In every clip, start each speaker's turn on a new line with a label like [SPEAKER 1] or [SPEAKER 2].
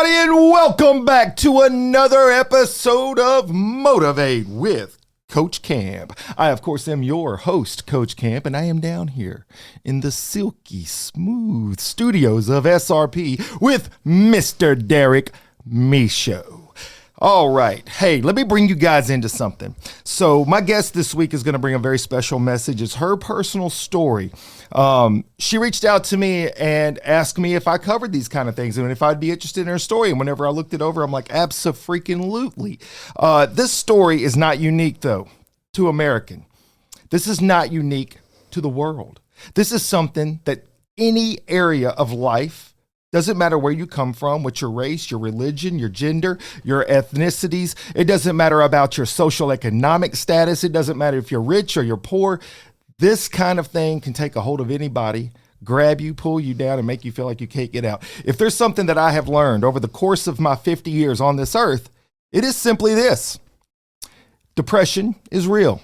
[SPEAKER 1] everybody, and welcome back to another episode of Motivate with Coach Camp. I, of course, am your host, Coach Camp, and I am down here in the silky smooth studios of SRP with Mr. Derek Michaud. All right. Hey, let me bring you guys into something. So my guest this week is going to bring a very special message. It's her personal story. She reached out to me and asked me if I covered these kind of things and if I'd be interested in her story. And whenever I looked it over, I'm like, abso-freaking-lutely. This story is not unique, though, to American. This is not unique to the world. This is something that any area of life, doesn't matter where you come from, what your race, your religion, your gender, your ethnicities. It doesn't matter about your social economic status. It doesn't matter if you're rich or you're poor. This kind of thing can take a hold of anybody, grab you, pull you down, and make you feel like you can't get out. If there's something that I have learned over the course of my 50 years on this earth, it is simply this. Depression is real,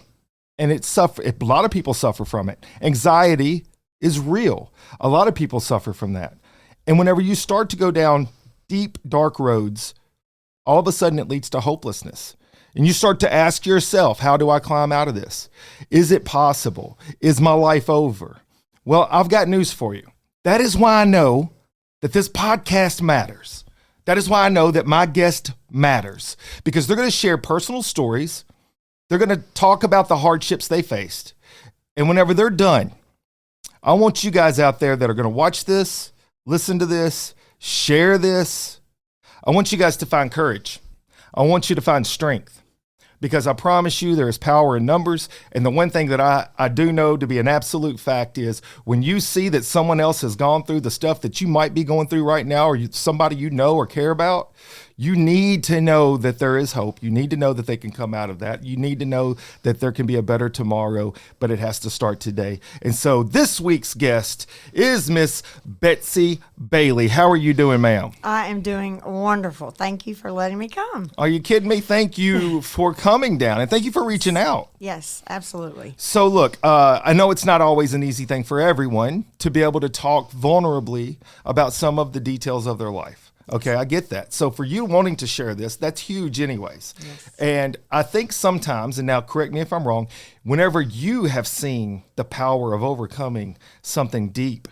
[SPEAKER 1] and a lot of people suffer from it. Anxiety is real. A lot of people suffer from that. And whenever you start to go down deep, dark roads, all of a sudden it leads to hopelessness. And you start to ask yourself, how do I climb out of this? Is it possible? Is my life over? Well, I've got news for you. That is why I know that this podcast matters. That is why I know that my guest matters, because they're going to share personal stories. They're going to talk about the hardships they faced. And whenever they're done, I want you guys out there that are going to watch this, listen to this, share this. I want you guys to find courage. I want you to find strength, because I promise you there is power in numbers. And the one thing that I do know to be an absolute fact is when you see that someone else has gone through the stuff that you might be going through right now, or somebody you know or care about, you need to know that there is hope. You need to know that they can come out of that. You need to know that there can be a better tomorrow, but it has to start today. And so this week's guest is Miss Betsy Bailey. How are you doing, ma'am?
[SPEAKER 2] I am doing wonderful. Thank you for letting me come.
[SPEAKER 1] Are you kidding me? Thank you for coming down, and thank you for reaching out.
[SPEAKER 2] Yes, absolutely.
[SPEAKER 1] So look, I know it's not always an easy thing for everyone to be able to talk vulnerably about some of the details of their life. Okay, I get that. So for you wanting to share this, that's huge anyways. Yes. And I think sometimes, and now correct me if I'm wrong, whenever you have seen the power of overcoming something deep,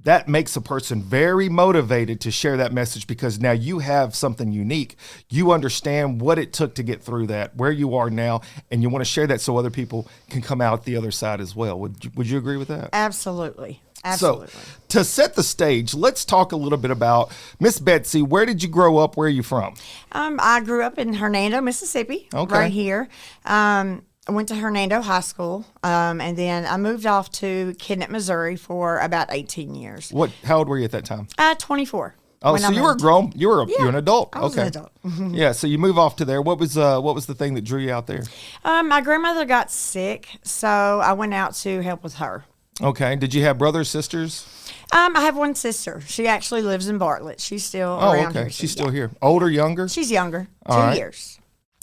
[SPEAKER 1] that makes a person very motivated to share that message, because now you have something unique. You understand what it took to get through that, where you are now, and you want to share that so other people can come out the other side as well. Would you agree with that?
[SPEAKER 2] Absolutely. Absolutely.
[SPEAKER 1] So to set the stage, let's talk a little bit about Miss Betsy. Where did you grow up? Where are you from?
[SPEAKER 2] I grew up in Hernando, Mississippi, right here. I went to Hernando High School, and then I moved off to Kennett, Missouri for about 18 years.
[SPEAKER 1] How old were you at that time?
[SPEAKER 2] 24.
[SPEAKER 1] Oh, so you were grown. You're an adult.
[SPEAKER 2] I was an adult. Mm-hmm.
[SPEAKER 1] Yeah. So you move off to there. What was the thing that drew you out there?
[SPEAKER 2] My grandmother got sick, so I went out to help with her.
[SPEAKER 1] Okay. Did you have brothers, sisters?
[SPEAKER 2] I have one sister. She actually lives in Bartlett. She's still around here.
[SPEAKER 1] She's still here. Older, younger?
[SPEAKER 2] She's younger.
[SPEAKER 1] All
[SPEAKER 2] 2 years.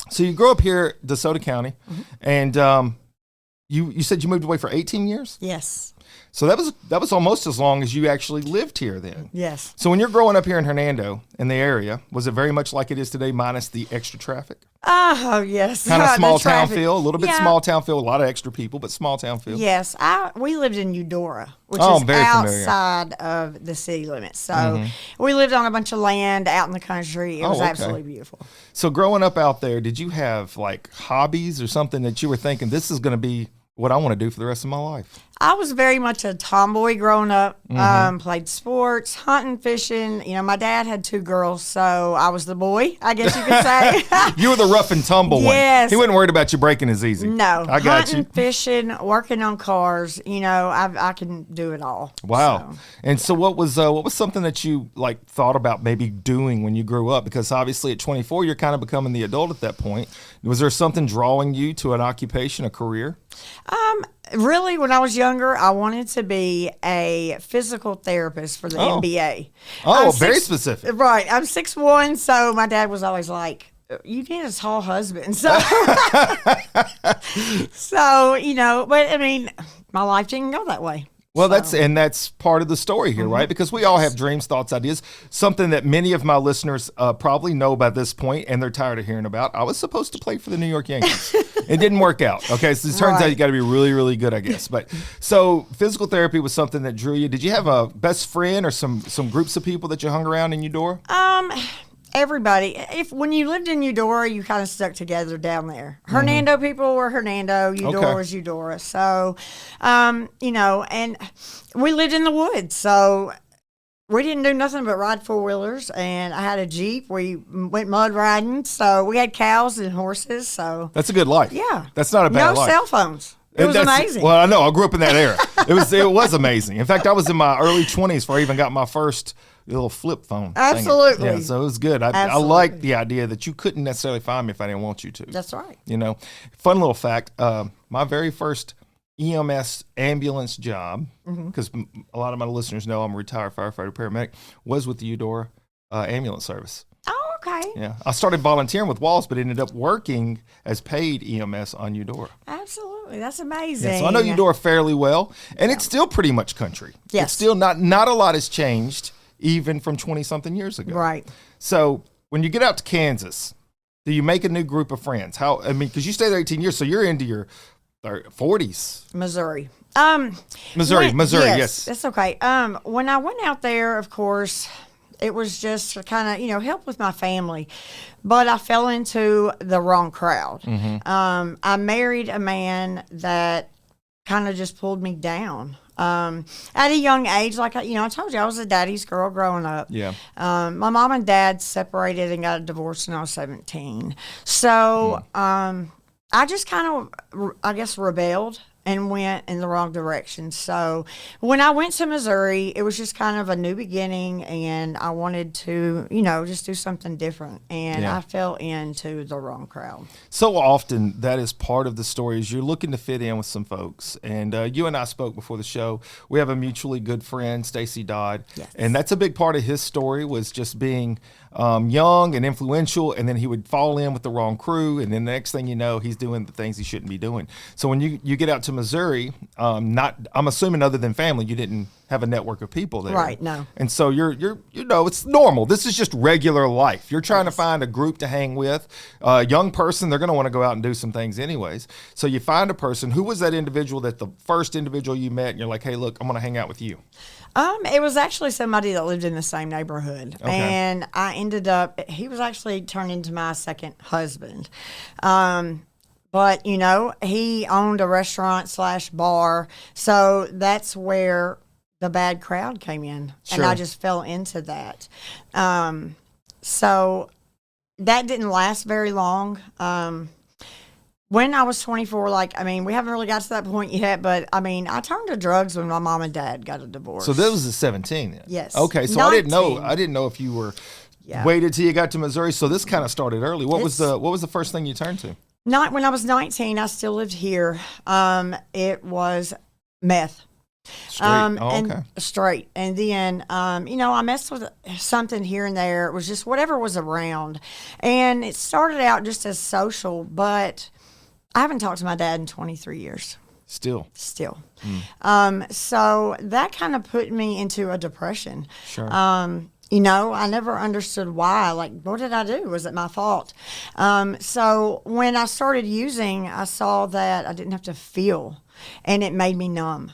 [SPEAKER 1] So you grew up here, DeSoto County, and you said you moved away for 18 years?
[SPEAKER 2] Yes.
[SPEAKER 1] So that was almost as long as you actually lived here then.
[SPEAKER 2] Yes.
[SPEAKER 1] So when you're growing up here in Hernando, in the area, was it very much like it is today, minus the extra traffic?
[SPEAKER 2] Oh, yes.
[SPEAKER 1] Kind of small town feel, a little bit small town feel, a lot of extra people, but small town feel.
[SPEAKER 2] Yes. We lived in Eudora, which is outside of the city limits. So we lived on a bunch of land out in the country. It was absolutely beautiful.
[SPEAKER 1] So growing up out there, did you have like hobbies or something that you were thinking, this is going to be what I want to do for the rest of my life?
[SPEAKER 2] I was very much a tomboy growing up, played sports, hunting, fishing. You know, my dad had 2 girls, so I was the boy, I guess you could say.
[SPEAKER 1] You were the rough and tumble one.
[SPEAKER 2] Yes.
[SPEAKER 1] He wasn't worried about you breaking his easy.
[SPEAKER 2] No.
[SPEAKER 1] I got
[SPEAKER 2] hunting, fishing, working on cars, you know, I can do it all.
[SPEAKER 1] Wow.
[SPEAKER 2] So,
[SPEAKER 1] and so what was something that you like thought about maybe doing when you grew up? Because obviously at 24, you're kind of becoming the adult at that point. Was there something drawing you to an occupation, a career?
[SPEAKER 2] Really, when I was younger, I wanted to be a physical therapist for the NBA.
[SPEAKER 1] Oh, very specific.
[SPEAKER 2] Right. I'm 6'1", so my dad was always like, you need a tall husband. So, so, you know, but I mean, my life didn't go that way.
[SPEAKER 1] Well, that's part of the story here, right? Because we all have dreams, thoughts, ideas. Something that many of my listeners probably know by this point, and they're tired of hearing about. I was supposed to play for the New York Yankees. It didn't work out. Okay, so it turns out you got to be really, really good, I guess. But so physical therapy was something that drew you. Did you have a best friend or some groups of people that you hung around in Eudora?
[SPEAKER 2] Everybody. When you lived in Eudora, you kind of stuck together down there. Hernando people were Hernando, Eudora was Eudora. So, and we lived in the woods, so we didn't do nothing but ride four-wheelers, and I had a Jeep. We went mud riding, so we had cows and horses. So
[SPEAKER 1] that's a good life.
[SPEAKER 2] Yeah.
[SPEAKER 1] That's not a bad life.
[SPEAKER 2] No cell phones. It was amazing.
[SPEAKER 1] Well, I know. I grew up in that era. It was amazing. In fact, I was in my early 20s before I even got my first little flip phone.
[SPEAKER 2] Absolutely.
[SPEAKER 1] Yeah, so it was good. I liked the idea that you couldn't necessarily find me if I didn't want you to.
[SPEAKER 2] That's right.
[SPEAKER 1] Fun little fact, my very first EMS ambulance job, because a lot of my listeners know I'm a retired firefighter paramedic, was with the Eudora ambulance service.
[SPEAKER 2] Oh, okay.
[SPEAKER 1] Yeah. I started volunteering with Walls, but ended up working as paid EMS on Eudora.
[SPEAKER 2] Absolutely. That's amazing.
[SPEAKER 1] Yeah, so I know Eudora fairly well, and it's still pretty much country.
[SPEAKER 2] Yes.
[SPEAKER 1] It's still not a lot has changed, even from 20-something years ago.
[SPEAKER 2] Right.
[SPEAKER 1] So when you get out to Kansas, do you make a new group of friends? Because you stayed there 18 years, so you're into your 40s.
[SPEAKER 2] Missouri.
[SPEAKER 1] Missouri, yes.
[SPEAKER 2] That's okay. When I went out there, of course, it was just to kind of, help with my family. But I fell into the wrong crowd. I married a man that kind of just pulled me down. At a young age, like I told you, I was a daddy's girl growing up.
[SPEAKER 1] Yeah.
[SPEAKER 2] My mom and dad separated and got a divorce when I was 17. So I just kind of, I guess, rebelled and went in the wrong direction. So when I went to Missouri, it was just kind of a new beginning, and I wanted to, just do something different. And I fell into the wrong crowd.
[SPEAKER 1] So often that is part of the story is you're looking to fit in with some folks. And you and I spoke before the show. We have a mutually good friend, Stacy Dodd.
[SPEAKER 2] Yes.
[SPEAKER 1] And that's a big part of his story was just being young and influential, and then he would fall in with the wrong crew, and then the next thing you know, he's doing the things he shouldn't be doing. So when you get out to Missouri, I'm assuming other than family, you didn't have a network of people there.
[SPEAKER 2] Right, no.
[SPEAKER 1] And so you're it's normal. This is just regular life. You're trying to find a group to hang with. A young person, they're going to want to go out and do some things anyways. So you find a person. Who was that individual, that the first individual you met, and you're like, hey, look, I'm going to hang out with you?
[SPEAKER 2] It was actually somebody that lived in the same neighborhood. Okay. And I ended up, he was actually turned into my second husband. But, he owned a restaurant/bar. So that's where the bad crowd came in. Sure. And I just fell into that. So that didn't last very long. When I was 24, we haven't really got to that point yet, but I turned to drugs when my mom and dad got a divorce.
[SPEAKER 1] So this was at 17 then?
[SPEAKER 2] Yes.
[SPEAKER 1] Okay, so
[SPEAKER 2] 19.
[SPEAKER 1] I didn't know if you were waited till you got to Missouri. So this kind of started early. What was the first thing you turned to?
[SPEAKER 2] When I was 19, I still lived here. It was meth.
[SPEAKER 1] Straight.
[SPEAKER 2] Straight. And then, I messed with something here and there. It was just whatever was around. And it started out just as social, but I haven't talked to my dad in 23 years. Still. So that kind of put me into a depression.
[SPEAKER 1] Sure.
[SPEAKER 2] I never understood why. What did I do? Was it my fault? So when I started using, I saw that I didn't have to feel, and it made me numb.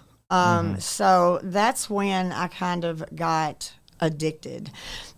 [SPEAKER 2] So that's when I kind of got addicted.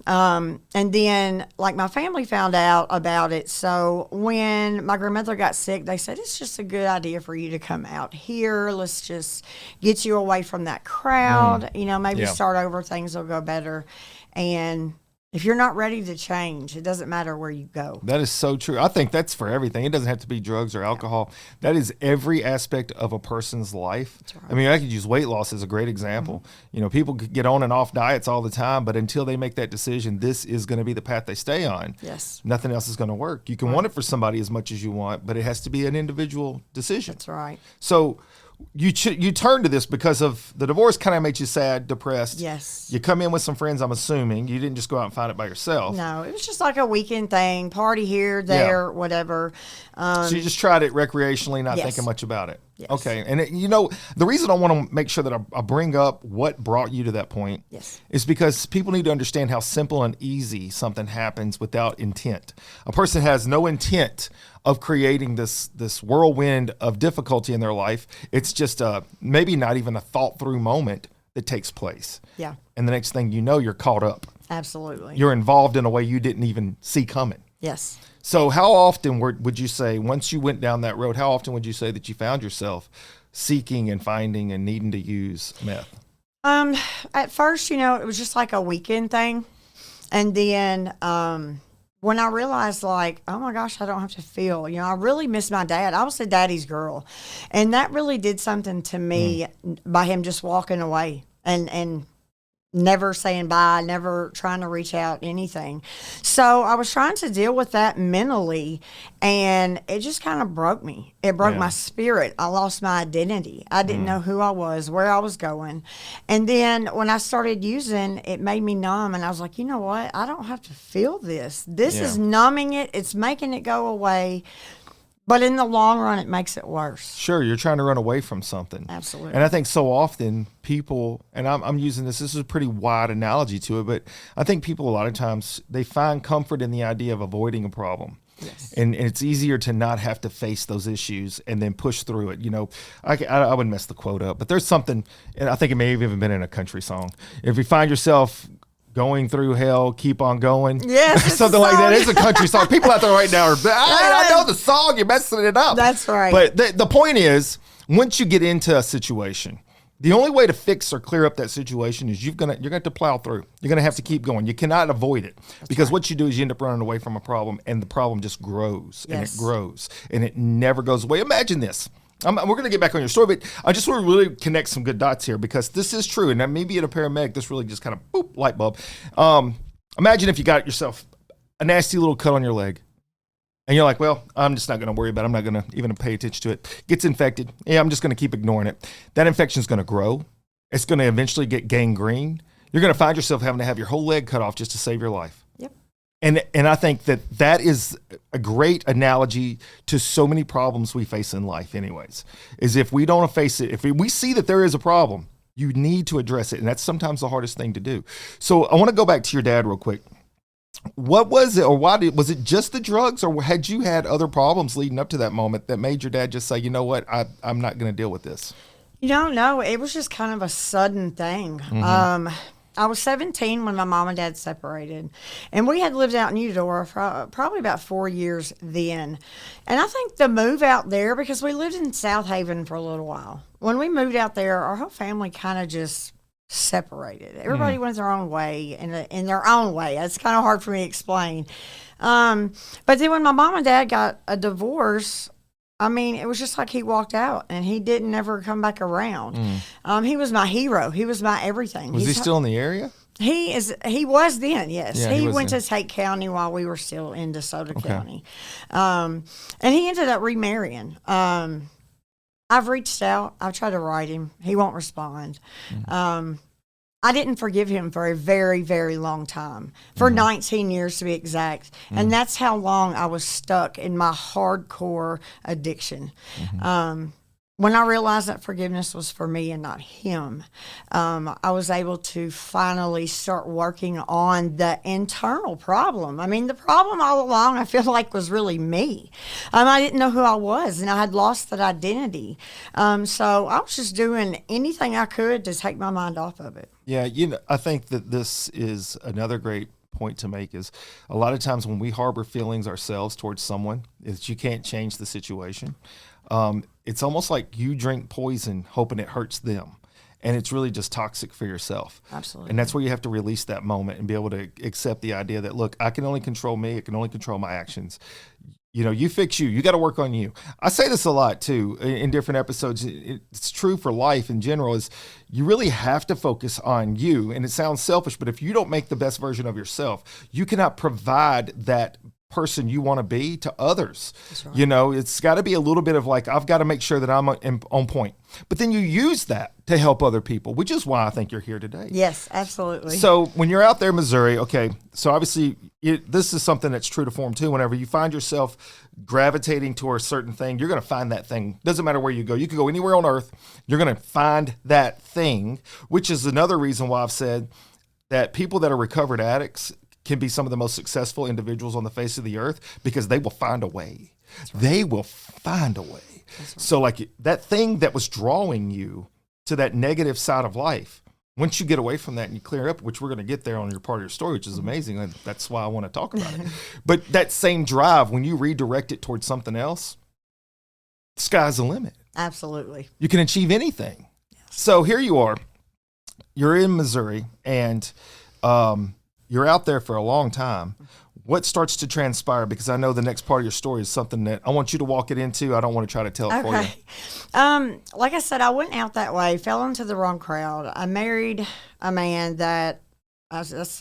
[SPEAKER 2] And then, my family found out about it. So when my grandmother got sick, they said, it's just a good idea for you to come out here. Let's just get you away from that crowd. Maybe start over. Things will go better. And if you're not ready to change, it doesn't matter where you go.
[SPEAKER 1] That is so true. I think that's for everything. It doesn't have to be drugs or alcohol. That is every aspect of a person's life. Right. I could use weight loss as a great example. People get on and off diets all the time, but until they make that decision, this is going to be the path they stay on.
[SPEAKER 2] Yes.
[SPEAKER 1] Nothing else is going to work. You can want it for somebody as much as you want, but it has to be an individual decision.
[SPEAKER 2] That's right.
[SPEAKER 1] So you turn to this because of the divorce kind of made you sad, depressed.
[SPEAKER 2] Yes.
[SPEAKER 1] You come in with some friends, I'm assuming. You didn't just go out and find it by yourself.
[SPEAKER 2] No, it was just like a weekend thing, party here, there, whatever.
[SPEAKER 1] So you just tried it recreationally, not thinking much about it.
[SPEAKER 2] Yes.
[SPEAKER 1] Okay. And the reason I want to make sure that I bring up what brought you to that point
[SPEAKER 2] Yes.
[SPEAKER 1] is because people need to understand how simple and easy something happens without intent. A person has no intent of creating this whirlwind of difficulty in their life. It's just maybe not even a thought through moment that takes place.
[SPEAKER 2] Yeah.
[SPEAKER 1] And the next thing you know, you're caught up.
[SPEAKER 2] Absolutely.
[SPEAKER 1] You're involved in a way you didn't even see coming.
[SPEAKER 2] Yes.
[SPEAKER 1] So how often would you say, once you went down that road, how often would you say that you found yourself seeking and finding and needing to use meth?
[SPEAKER 2] At first, it was just like a weekend thing. And then when I realized, like, oh my gosh, I don't have to feel, I really miss my dad. I was a daddy's girl. And that really did something to me by him just walking away and never saying bye, never trying to reach out, anything. So I was trying to deal with that mentally, and it just kind of broke me. It broke my spirit. I lost my identity. I didn't know who I was, where I was going. And then when I started using, it made me numb, and I was like, you know what? I don't have to feel this. This is numbing it. It's making it go away. But in the long run, it makes it worse.
[SPEAKER 1] Sure, you're trying to run away from something.
[SPEAKER 2] Absolutely.
[SPEAKER 1] And I think so often people, and I'm using this is a pretty wide analogy to it, but I think people a lot of times, they find comfort in the idea of avoiding a problem.
[SPEAKER 2] Yes.
[SPEAKER 1] And it's easier to not have to face those issues and then push through it. I wouldn't mess the quote up, but there's something, and I think it may have even been in a country song. If you find yourself going through hell, keep on going.
[SPEAKER 2] Yes,
[SPEAKER 1] something like that. It's a country song. People out there right now are, I know the song, you're messing it up.
[SPEAKER 2] That's right.
[SPEAKER 1] But the point is, once you get into a situation, the only way to fix or clear up that situation is you're gonna have to plow through. You're gonna have to keep going. You cannot avoid it. Because what you do is you end up running away from a problem, and the problem just grows and it grows and it never goes away. Imagine this. We're going to get back on your story, but I just want to really connect some good dots here, because this is true. And maybe in a paramedic, this really just kind of boop, light bulb. Imagine if you got yourself a nasty little cut on your leg, and you're like, well, I'm just not going to worry about it. I'm not going to even pay attention to it. Gets infected. Yeah, I'm just going to keep ignoring it. That infection is going to grow. It's going to eventually get gangrene. You're going to find yourself having to have your whole leg cut off just to save your life.
[SPEAKER 2] Yep.
[SPEAKER 1] And I think that is a great analogy to so many problems we face in life anyways, is if we don't face it, if we see that there is a problem, you need to address it. And that's sometimes the hardest thing to do. So I want to go back to your dad real quick. What was it, or was it just the drugs, or had you had other problems leading up to that moment that made your dad just say, you know what, I'm not going to deal with this?
[SPEAKER 2] No, it was just kind of a sudden thing. I was 17 when my mom and dad separated, and we had lived out in Eudora for probably about 4 years then. And I think the move out there, because we lived in South Haven for a little while, when we moved out there, our whole family kind of just separated. Everybody went their own way, in their own way. It's kind of hard for me to explain. But then when my mom and dad got a divorce, I mean, it was just like he walked out and he didn't ever come back around. He was my hero. He was my everything.
[SPEAKER 1] Was he still in the area?
[SPEAKER 2] He was then, yes.
[SPEAKER 1] Yeah,
[SPEAKER 2] he
[SPEAKER 1] was
[SPEAKER 2] went
[SPEAKER 1] then.
[SPEAKER 2] to Tate County while we were still in DeSoto County. And he ended up remarrying. I've reached out. I've tried to write him. He won't respond. I didn't forgive him for a very, very long time, for 19 years to be exact. And that's how long I was stuck in my hardcore addiction. When I realized that forgiveness was for me and not him, I was able to finally start working on the internal problem. I mean, the problem all along, I feel like, was really me. I didn't know who I was, and I had lost that identity. So I was just doing anything I could to take my mind off of it.
[SPEAKER 1] Yeah, I think that this is another great point to make, is a lot of times when we harbor feelings ourselves towards someone, is you can't change the situation. It's almost like you drink poison hoping it hurts them. And it's really just toxic for yourself.
[SPEAKER 2] Absolutely.
[SPEAKER 1] And that's where you have to release that moment and be able to accept the idea that, look, I can only control me. I can only control my actions. You fix you. You got to work on you. I say this a lot, too, in different episodes. It's true for life in general, is you really have to focus on you. And it sounds selfish, but if you don't make the best version of yourself, you cannot provide that person you want to be to others.
[SPEAKER 2] That's right.
[SPEAKER 1] You know, it's got to be a little bit of like, I've got to make sure that I'm on point. But then you use that to help other people, which is why I think you're here today.
[SPEAKER 2] Yes, absolutely.
[SPEAKER 1] So when you're out there in Missouri, okay, so obviously this is something that's true to form too. Whenever you find yourself gravitating toward a certain thing, you're going to find that thing. Doesn't matter where you go. You could go anywhere on earth. You're going to find that thing, which is another reason why I've said that people that are recovered addicts can be some of the most successful individuals on the face of the earth because they will find a way. Right. They will find a way. Right. So like that thing that was drawing you to that negative side of life, once you get away from that and you clear it up, which we're going to get there on your part of your story, which is amazing. And that's why I want to talk about it. But that same drive, when you redirect it towards something else, the sky's the limit.
[SPEAKER 2] Absolutely.
[SPEAKER 1] You can achieve anything. Yes. So here you are, you're in Missouri, and you're out there for a long time. What starts to transpire? Because I know the next part of your story is something that I want you to walk it into. I don't want to try to tell it for you.
[SPEAKER 2] Like I said, I went out that way, fell into the wrong crowd. I married a man that's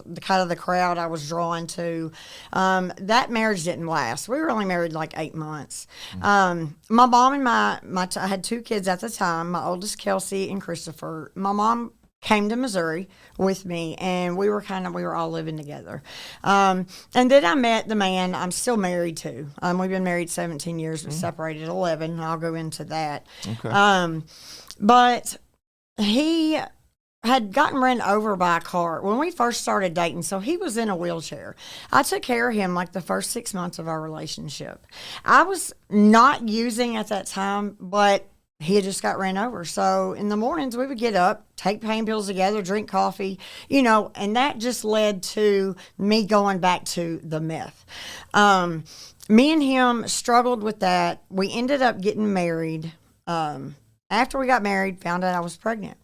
[SPEAKER 2] the kind of the crowd I was drawn to. That marriage didn't last. We were only married like 8 months. My mom and I had 2 kids at the time, my oldest Kelsey and Christopher. My mom came to Missouri with me, and we were all living together. And then I met the man I'm still married to. We've been married 17 years. We separated 11. I'll go into that. Okay. But he had gotten run over by a car when we first started dating. So he was in a wheelchair. I took care of him like the first 6 months of our relationship. I was not using at that time, but he had just got ran over. So in the mornings we would get up, take pain pills together, drink coffee, and that just led to me going back to the meth. Me and him struggled with that. We ended up getting married. After we got married, found out I was pregnant.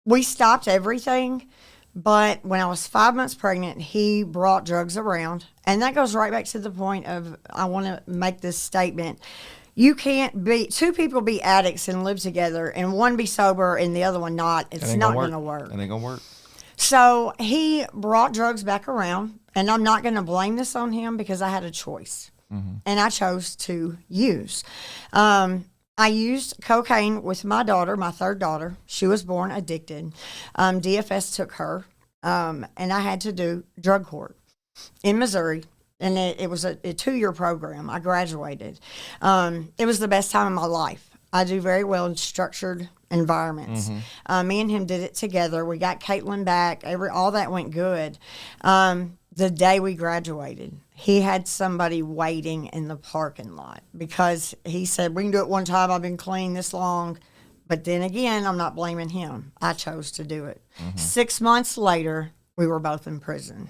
[SPEAKER 2] We stopped everything, but when I was 5 months pregnant, he brought drugs around. And that goes right back to the point of, I want to make this statement. You can't be 2 people be addicts and live together and one be sober and the other one not. It's not going to work.
[SPEAKER 1] It ain't going to work.
[SPEAKER 2] So he brought drugs back around, and I'm not going to blame this on him because I had a choice, and I chose to use. I used cocaine with my daughter, my 3rd daughter. She was born addicted. DFS took her, and I had to do drug court in Missouri. And it was a 2-year program. I graduated. It was the best time of my life. I do very well in structured environments. Me and him did it together. We got Caitlin back. All that went good. The day we graduated, he had somebody waiting in the parking lot because he said, we can do it one time. I've been clean this long. But then again, I'm not blaming him. I chose to do it. 6 months later, we were both in prison.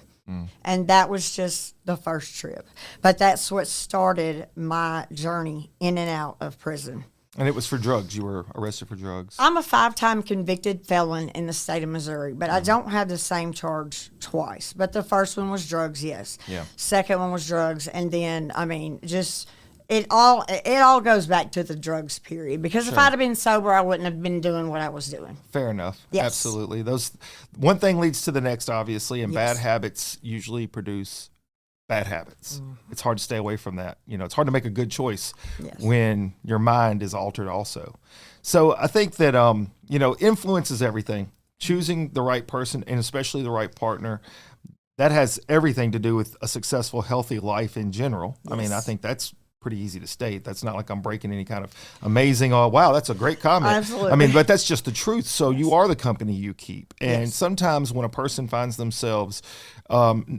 [SPEAKER 2] And that was just the first trip. But that's what started my journey in and out of prison.
[SPEAKER 1] And it was for drugs. You were arrested for drugs.
[SPEAKER 2] I'm a 5-time convicted felon in the state of Missouri, but I don't have the same charge twice. But the first one was drugs, yes. Yeah. Second one was drugs. And then, it all goes back to the drugs period. Because if I'd have been sober, I wouldn't have been doing what I was doing.
[SPEAKER 1] Fair enough.
[SPEAKER 2] Yes.
[SPEAKER 1] Absolutely. One thing leads to the next, obviously, and bad habits usually produce bad habits. It's hard to stay away from that. It's hard to make a good choice when your mind is altered also. So I think that, influence is everything. Choosing the right person and especially the right partner, that has everything to do with a successful, healthy life in general. Yes. I think that's pretty easy to state. That's not like I'm breaking any kind of amazing, wow, that's a great comment.
[SPEAKER 2] Absolutely.
[SPEAKER 1] But that's just the truth. So you are the company you keep. And sometimes when a person finds themselves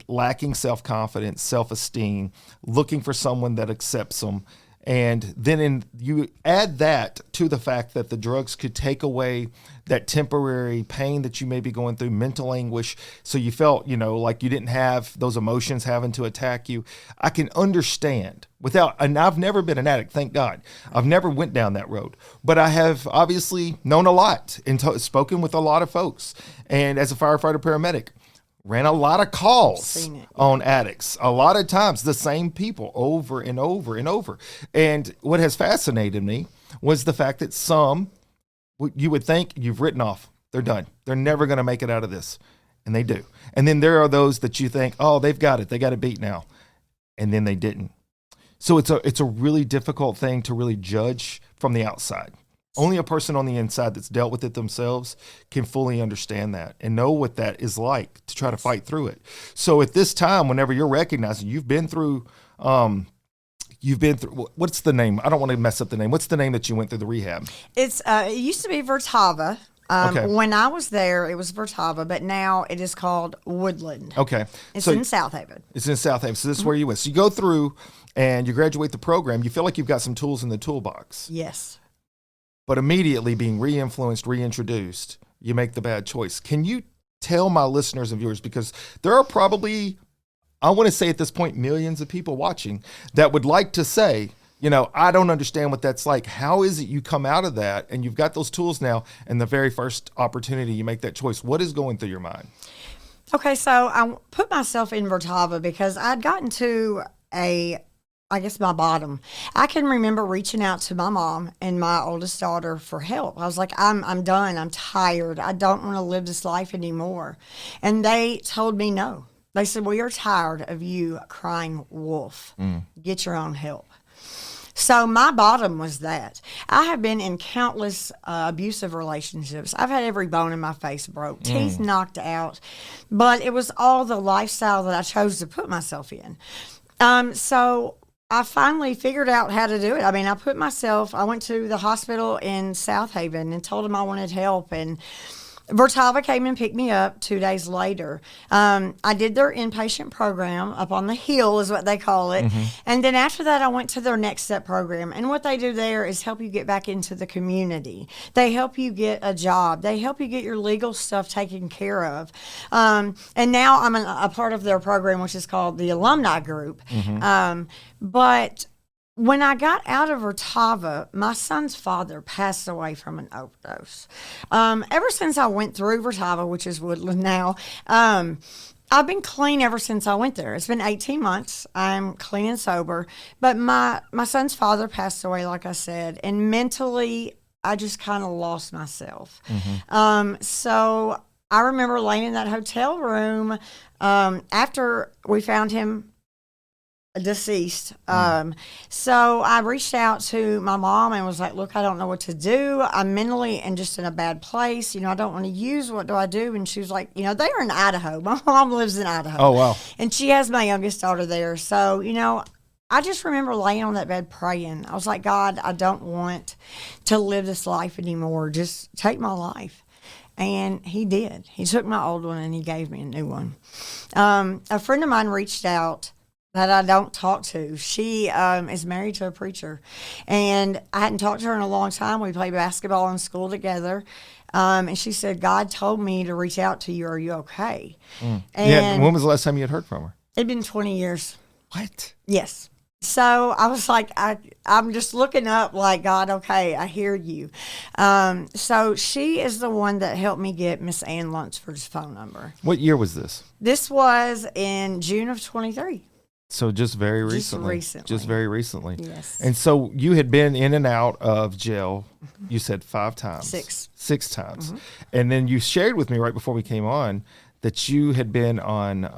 [SPEAKER 1] lacking self-confidence, self-esteem, looking for someone that accepts them, and then you add that to the fact that the drugs could take away that temporary pain that you may be going through, mental anguish. So you felt, like you didn't have those emotions having to attack you. I can understand and I've never been an addict, thank God. I've never went down that road, but I have obviously known a lot and spoken with a lot of folks. And as a firefighter paramedic, ran a lot of calls on addicts, a lot of times the same people over and over and over. And what has fascinated me was the fact that some you would think you've written off. They're done. They're never going to make it out of this. And they do. And then there are those that you think, oh, they've got it. They got it beat now. and then they didn't. So it's a really difficult thing to really judge from the outside. Only a person on the inside that's dealt with it themselves can fully understand that and know what that is like to try to fight through it. So at this time, whenever you're recognizing you've been through, what's the name? I don't want to mess up the name. What's the name that you went through the rehab?
[SPEAKER 2] It used to be Vertava.
[SPEAKER 1] Okay.
[SPEAKER 2] When I was there, it was Vertava, but now it is called Woodland.
[SPEAKER 1] Okay.
[SPEAKER 2] It's in South Haven.
[SPEAKER 1] It's in South Haven. So this is where you went. So you go through and you graduate the program. You feel like you've got some tools in the toolbox.
[SPEAKER 2] Yes.
[SPEAKER 1] But immediately being re-influenced, reintroduced, you make the bad choice. Can you tell my listeners and viewers, because there are probably, I want to say at this point, millions of people watching that would like to say, I don't understand what that's like. How is it you come out of that and you've got those tools now, and the very first opportunity you make that choice? What is going through your mind?
[SPEAKER 2] Okay, so I put myself in Vertava because I'd gotten to my bottom. I can remember reaching out to my mom and my oldest daughter for help. I was like, I'm done. I'm tired. I don't want to live this life anymore. And they told me no. They said, well, you're tired of you crying wolf. Get your own help. So my bottom was that. I have been in countless abusive relationships. I've had every bone in my face broke, teeth knocked out, but it was all the lifestyle that I chose to put myself in. So I finally figured out how to do it. I mean, I went to the hospital in South Haven and told them I wanted help, and Vertava came and picked me up 2 days later. I did their inpatient program up on the hill is what they call it. And then after that, I went to their next step program. And what they do there is help you get back into the community. They help you get a job. They help you get your legal stuff taken care of. And now I'm a part of their program, which is called the Alumni Group. But when I got out of Vertava, my son's father passed away from an overdose. Ever since I went through Vertava, which is Woodland now, I've been clean ever since I went there. It's been 18 months. I'm clean and sober. But my son's father passed away, like I said, and mentally, I just kind of lost myself. So I remember laying in that hotel room after we found him deceased. So I reached out to my mom and was like, look, I don't know what to do. I'm mentally and just in a bad place. I don't want to use. What do I do? And she was like, they are in Idaho. My mom lives in Idaho.
[SPEAKER 1] Oh, wow.
[SPEAKER 2] And she has my youngest daughter there. So, I just remember laying on that bed praying. I was like, God, I don't want to live this life anymore. Just take my life. And he did. He took my old one and he gave me a new one. A friend of mine reached out that I don't talk to. She is married to a preacher, and I hadn't talked to her in a long time. We played basketball in school together, and she said, God told me to reach out to you. Are you okay? And
[SPEAKER 1] when was the last time you had heard from her?
[SPEAKER 2] It'd been 20 years.
[SPEAKER 1] What?
[SPEAKER 2] Yes. So I was like, I'm just looking up like, God, okay, I hear you. So she is the one that helped me get Miss Ann Lunsford's phone number.
[SPEAKER 1] What year was this?
[SPEAKER 2] This was in June of 23.
[SPEAKER 1] So just very recently. Just very recently.
[SPEAKER 2] Yes.
[SPEAKER 1] And so you had been in and out of jail, you said 5 times.
[SPEAKER 2] 6.
[SPEAKER 1] 6 times. And then you shared with me right before we came on that you had been on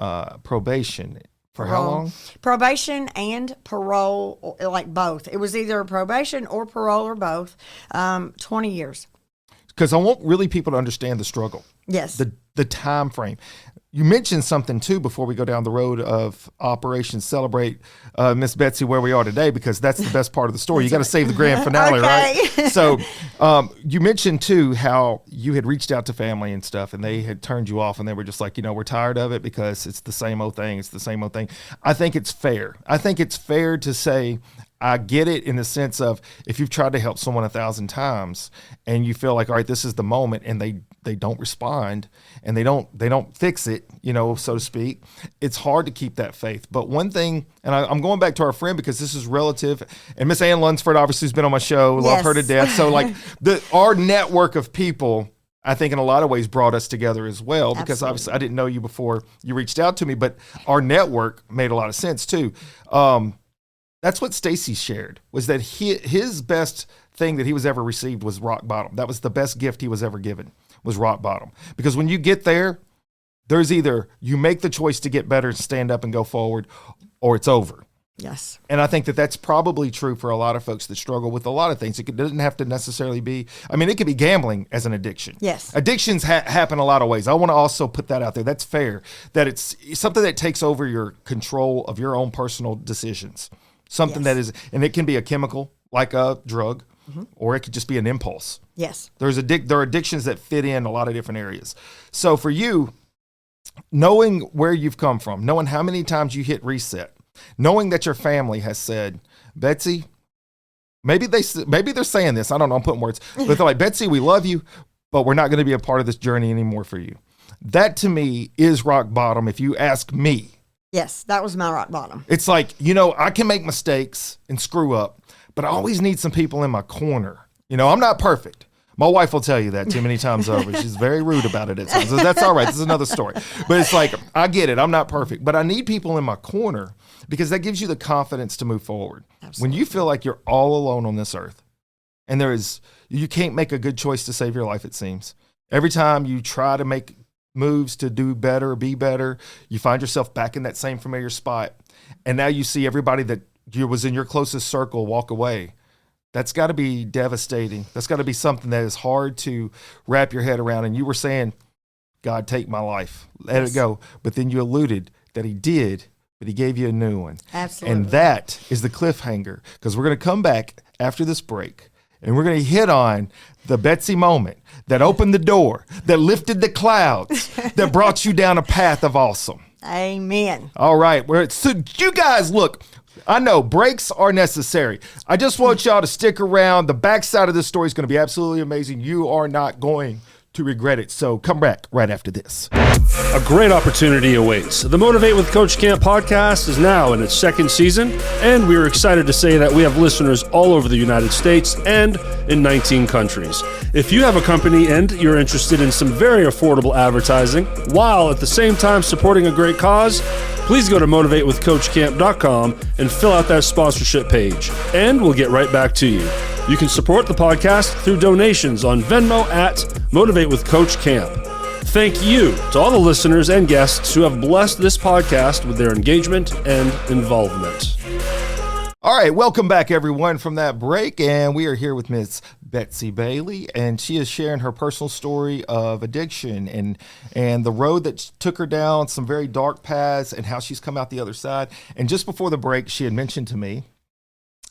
[SPEAKER 1] probation. For how long?
[SPEAKER 2] Probation and parole, like both. It was either probation or parole or both. 20 years.
[SPEAKER 1] Because I want really people to understand the struggle.
[SPEAKER 2] Yes.
[SPEAKER 1] The time frame. You mentioned something, too, before we go down the road of Operation Celebrate Miss Betsy where we are today, because that's the best part of the story. You got to save the grand finale, right? So you mentioned, too, how you had reached out to family and stuff, and they had turned you off, and they were just like, we're tired of it because it's the same old thing. It's the same old thing. I think it's fair. I think it's fair to say, I get it in the sense of if you've tried to help someone 1,000 times and you feel like, all right, this is the moment, and they don't respond and they don't fix it, so to speak, it's hard to keep that faith. But one thing, and I'm going back to our friend because this is relative, and Miss Ann Lunsford obviously has been on my show, love her to death. So like our network of people, I think in a lot of ways brought us together as well, because obviously I didn't know you before you reached out to me, but our network made a lot of sense too. That's what Stacy shared, was that his best thing that he was ever received was rock bottom. That was the best gift he was ever given, was rock bottom. Because when you get there's either you make the choice to get better and stand up and go forward, or it's over.
[SPEAKER 2] Yes.
[SPEAKER 1] And I think that that's probably true for a lot of folks that struggle with a lot of things. It doesn't have to necessarily be, I mean, it could be gambling as an addiction.
[SPEAKER 2] Yes.
[SPEAKER 1] Addictions happen a lot of ways. I want to also put that out there. That's fair, that it's something that takes over your control of your own personal decisions. Something that is, and it can be a chemical like a drug, or it could just be an impulse.
[SPEAKER 2] Yes.
[SPEAKER 1] There are addictions that fit in a lot of different areas. So for you, knowing where you've come from, knowing how many times you hit reset, knowing that your family has said, Betsy, maybe they're saying this, I don't know, I'm putting words, but they're like, Betsy, we love you, but we're not going to be a part of this journey anymore for you. That to me is rock bottom if you ask me.
[SPEAKER 2] Yes, that was my rock bottom.
[SPEAKER 1] It's like, I can make mistakes and screw up, but I always need some people in my corner. I'm not perfect. My wife will tell you that too many times over. She's very rude about it at times. That's all right. This is another story. But it's like, I get it. I'm not perfect, but I need people in my corner because that gives you the confidence to move forward. Absolutely. When you feel like you're all alone on this earth and you can't make a good choice to save your life, it seems. Every time you try to make moves to do better, be better, you find yourself back in that same familiar spot. And now you see everybody that was in your closest circle walk away. That's got to be devastating. That's got to be something that is hard to wrap your head around. And you were saying, God, take my life. Let it go. But then you alluded that he did, but he gave you a new one.
[SPEAKER 2] Absolutely.
[SPEAKER 1] And that is the cliffhanger, because we're going to come back after this break and we're going to hit on the Betsy moment that opened the door, that lifted the clouds, that brought you down a path of awesome.
[SPEAKER 2] Amen.
[SPEAKER 1] All right. So you guys, look, I know breaks are necessary. I just want y'all to stick around. The backside of this story is going to be absolutely amazing. You are not going to regret it. So come back right after this.
[SPEAKER 3] A great opportunity awaits. The Motivate with Coach Camp podcast is now in its second season, and we are excited to say that we have listeners all over the United States and in 19 countries. If you have a company and you're interested in some very affordable advertising, while at the same time supporting a great cause, please go to motivatewithcoachcamp.com and fill out that sponsorship page, and we'll get right back to you. You can support the podcast through donations on Venmo at Motivate with Coach Camp. Thank you to all the listeners and guests who have blessed this podcast with their engagement and involvement.
[SPEAKER 1] All right, welcome back, everyone, from that break, and we are here with Miss Betsy Bailey, and she is sharing her personal story of addiction and the road that took her down some very dark paths and how she's come out the other side. And just before the break, she had mentioned to me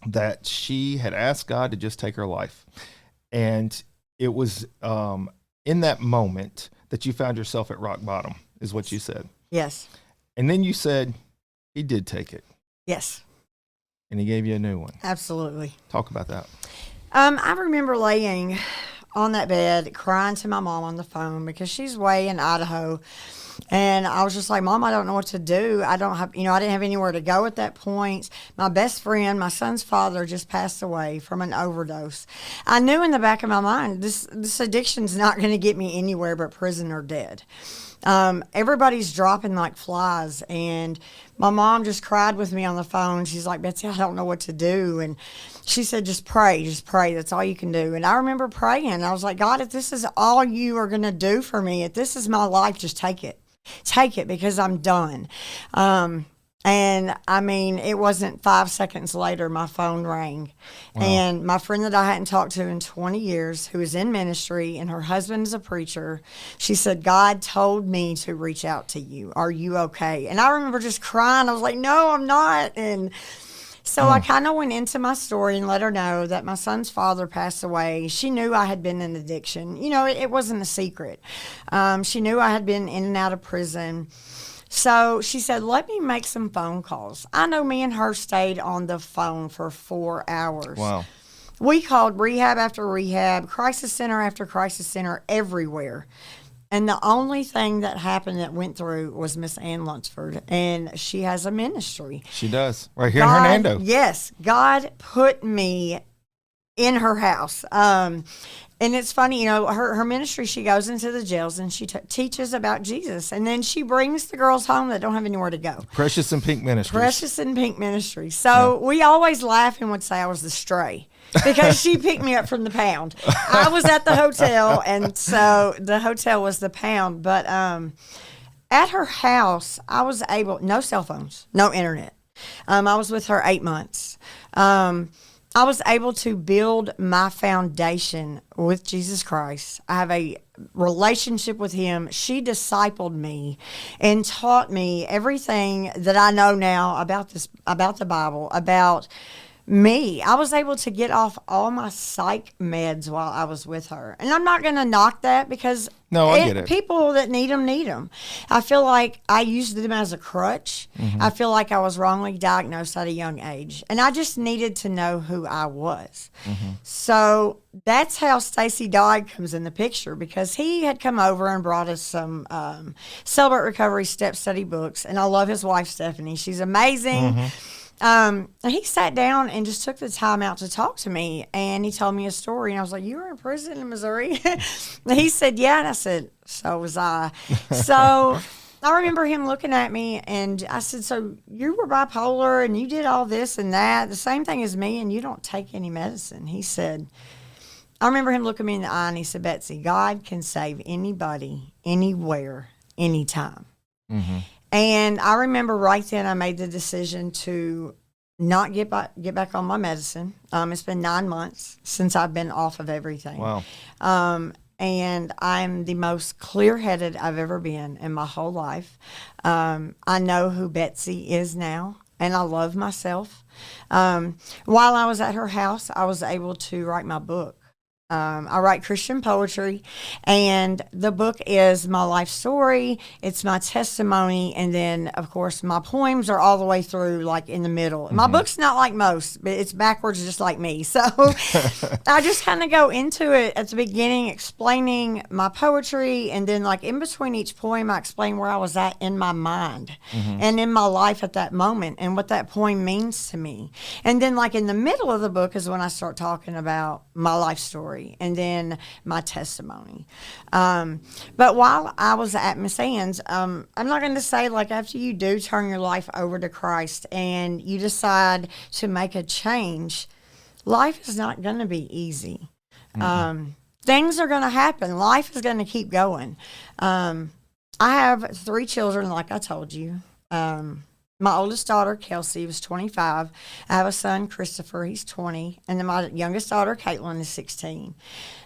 [SPEAKER 1] that she had asked God to just take her life, and it was in that moment that you found yourself at rock bottom, is what you said.
[SPEAKER 2] Yes.
[SPEAKER 1] And then you said he did take it.
[SPEAKER 2] Yes.
[SPEAKER 1] And he gave you a new one.
[SPEAKER 2] Absolutely.
[SPEAKER 1] Talk about that.
[SPEAKER 2] I remember laying on that bed crying to my mom on the phone because she's way in Idaho. And I was just like, Mom, I don't know what to do. I don't have, I didn't have anywhere to go at that point. My best friend, my son's father, just passed away from an overdose. I knew in the back of my mind, this addiction's not going to get me anywhere but prison or dead. Everybody's dropping like flies, and my mom just cried with me on the phone. She's like, Betsy, I don't know what to do. And she said, just pray. That's all you can do. And I remember praying. I was like, God, if this is all you are going to do for me, if this is my life, just take it. Take it, because I'm done. And I mean, it wasn't 5 seconds later, my phone rang. Wow. And my friend that I hadn't talked to in 20 years, who is in ministry, and her husband is a preacher, she said, God told me to reach out to you. Are you okay? And I remember just crying. I was like, no, I'm not. And so I kind of went into my story and let her know that my son's father passed away. She knew I had been in addiction. It wasn't a secret. She knew I had been in and out of prison. So she said, let me make some phone calls. I know me and her stayed on the phone for 4 hours.
[SPEAKER 1] Wow.
[SPEAKER 2] We called rehab after rehab, crisis center after crisis center, everywhere. And the only thing that happened that went through was Miss Ann Lunsford, and she has a ministry.
[SPEAKER 1] She does. Right here in Hernando.
[SPEAKER 2] Yes. God put me in her house. And it's funny, her ministry, she goes into the jails and she teaches about Jesus. And then she brings the girls home that don't have anywhere to go.
[SPEAKER 1] Precious and Pink Ministries.
[SPEAKER 2] Precious and Pink Ministries. So we always laugh and would say I was the stray, because she picked me up from the pound. I was at the hotel, and so the hotel was the pound. But at her house, I was able, no cell phones, no internet. I was with her 8 months. I was able to build my foundation with Jesus Christ. I have a relationship with him. She discipled me and taught me everything that I know now about the Bible, about me. I was able to get off all my psych meds while I was with her. And I'm not going to knock that because
[SPEAKER 1] No, I get it.
[SPEAKER 2] People that need them. I feel like I used them as a crutch. I feel like I was wrongly diagnosed at a young age. And I just needed to know who I was. So that's how Stacy Dodd comes in the picture, because he had come over and brought us some Celebrate Recovery Step Study books. And I love his wife, Stephanie. She's amazing. And he sat down and just took the time out to talk to me, and he told me a story, and I was like, "You were in prison in Missouri?" And he said, "Yeah," and I said, "So was I." So I remember him looking at me, and I said, "So you were bipolar, and you did all this and that, the same thing as me, and you don't take any medicine?" He said, I remember him looking me in the eye, and he said, "Betsy, God can save anybody, anywhere, anytime." And I remember right then I made the decision to not get back on my medicine. It's been 9 months since I've been off of everything.
[SPEAKER 1] Wow.
[SPEAKER 2] And I'm the most clear-headed I've ever been in my whole life. I know who Betsy is now, and I love myself. While I was at her house, I was able to write my book. I write Christian poetry, and the book is my life story. It's my testimony, and then, of course, my poems are all the way through, like, in the middle. My book's not like most, but it's backwards just like me. So I just kind of go into it at the beginning explaining my poetry, and then, like, in between each poem, I explain where I was at in my mind and in my life at that moment and what that poem means to me. And then, like, in the middle of the book is when I start talking about my life story and then my testimony. But while I was at Miss Ann's, I'm not going to say, like, after you do turn your life over to Christ and you decide to make a change, life is not going to be easy. Things are going to happen. Life is going to keep going. I have 3 children, like I told you. My oldest daughter, Kelsey, was 25. I have a son, Christopher. He's 20. And then my youngest daughter, Caitlin, is 16.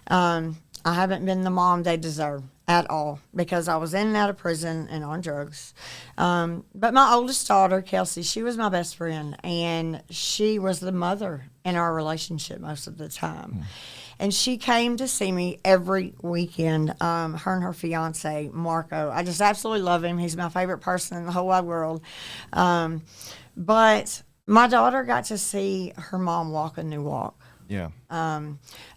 [SPEAKER 2] I haven't been the mom they deserve at all because I was in and out of prison and on drugs. But my oldest daughter, Kelsey, she was my best friend, and she was the mother in our relationship most of the time. And she came to see me every weekend, her and her fiance, Marco. I just absolutely love him. He's my favorite person in the whole wide world. But my daughter got to see her mom walk a new walk.
[SPEAKER 1] Yeah.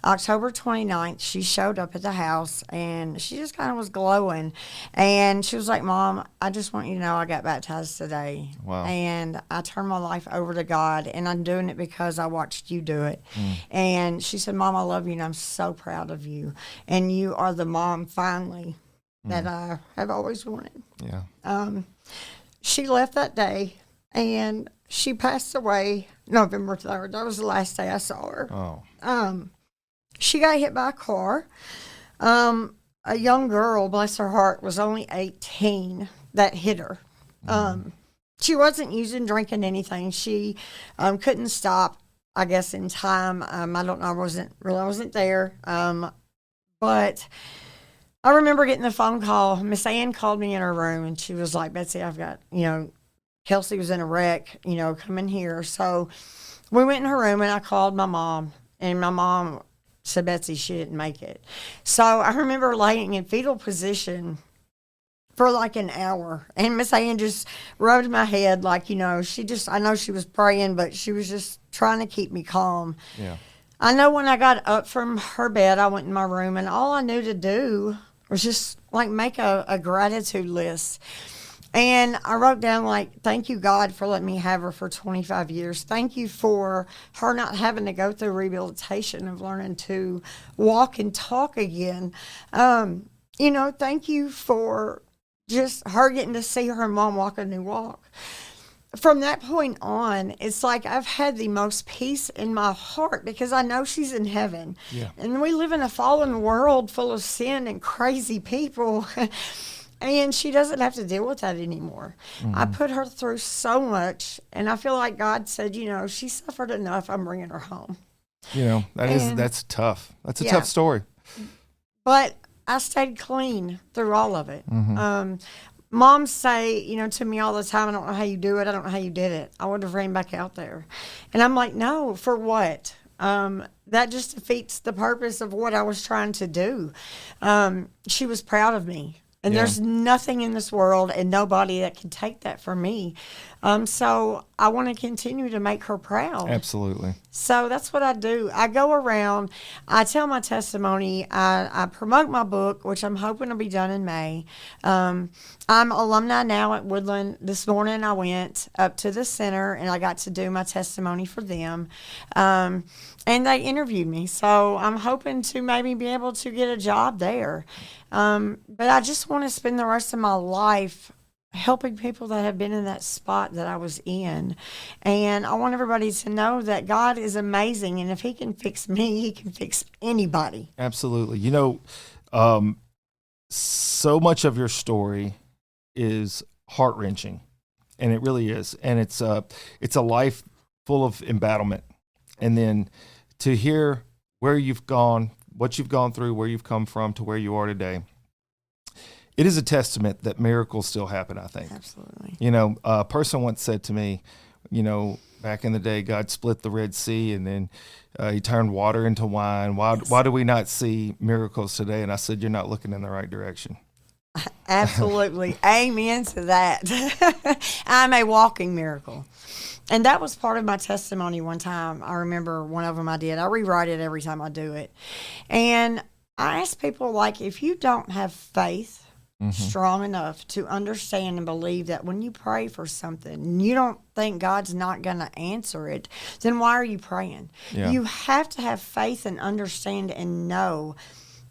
[SPEAKER 2] October 29th, she showed up at the house, and she just kind of was glowing. And she was like, "Mom, I just want you to know I got baptized today."
[SPEAKER 1] Wow.
[SPEAKER 2] And I turned my life over to God, and I'm doing it because I watched you do it. And she said, "Mom, I love you, and I'm so proud of you. And you are the mom, finally, that I have always wanted."
[SPEAKER 1] Yeah.
[SPEAKER 2] She left that day, and she passed away November 3rd. That was the last day I saw her.
[SPEAKER 1] Oh.
[SPEAKER 2] She got hit by a car. A young girl, bless her heart, was only 18 that hit her. She wasn't using, drinking, anything. She couldn't stop, I guess, in time. I don't know. I wasn't there. But I remember getting the phone call. Miss Ann called me in her room, and she was like, "Betsy, I've got, Kelsey was in a wreck, come in here." So we went in her room, and I called my mom, and my mom said, "Betsy, she didn't make it." So I remember laying in fetal position for like an hour, and Miss Ann just rubbed my head like, I know she was praying, but she was just trying to keep me calm.
[SPEAKER 1] Yeah.
[SPEAKER 2] I know when I got up from her bed, I went in my room, and all I knew to do was just like make a gratitude list. And I wrote down, like, "Thank you, God, for letting me have her for 25 years. Thank you for her not having to go through rehabilitation of learning to walk and talk again. Thank you for just her getting to see her mom walk a new walk." From that point on, it's like I've had the most peace in my heart because I know she's in heaven.
[SPEAKER 1] Yeah.
[SPEAKER 2] And we live in a fallen world full of sin and crazy people. And she doesn't have to deal with that anymore. I put her through so much, and I feel like God said, she suffered enough. I'm bringing her home.
[SPEAKER 1] That's tough. That's a tough story.
[SPEAKER 2] But I stayed clean through all of it. Moms say, to me all the time, I don't know how you do it. I don't know how you did it. I would have ran back out there. And I'm like, no, for what? That just defeats the purpose of what I was trying to do. She was proud of me. And there's nothing in this world and nobody that can take that from me. So I want to continue to make her proud.
[SPEAKER 1] Absolutely.
[SPEAKER 2] So that's what I do. I go around, I tell my testimony, I promote my book, which I'm hoping to be done in May. I'm alumni now at Woodland. This morning I went up to the center and I got to do my testimony for them. And they interviewed me. So I'm hoping to maybe be able to get a job there. But I just want to spend the rest of my life helping people that have been in that spot that I was in. And I want everybody to know that God is amazing. And if he can fix me, he can fix anybody.
[SPEAKER 1] Absolutely. So much of your story is heart-wrenching, and it really is. And it's a life full of embattlement. And then to hear where you've gone, what you've gone through, where you've come from to where you are today, it is a testament that miracles still happen, I think.
[SPEAKER 2] Absolutely.
[SPEAKER 1] A person once said to me, back in the day, God split the Red Sea and then he turned water into wine. Why do we not see miracles today? And I said, you're not looking in the right direction.
[SPEAKER 2] Absolutely. Amen to that. I'm a walking miracle. And that was part of my testimony one time. I remember one of them I did. I rewrite it every time I do it. And I ask people, if you don't have faith strong enough to understand and believe that when you pray for something and you don't think God's not going to answer it, then why are you praying? Yeah. You have to have faith and understand and know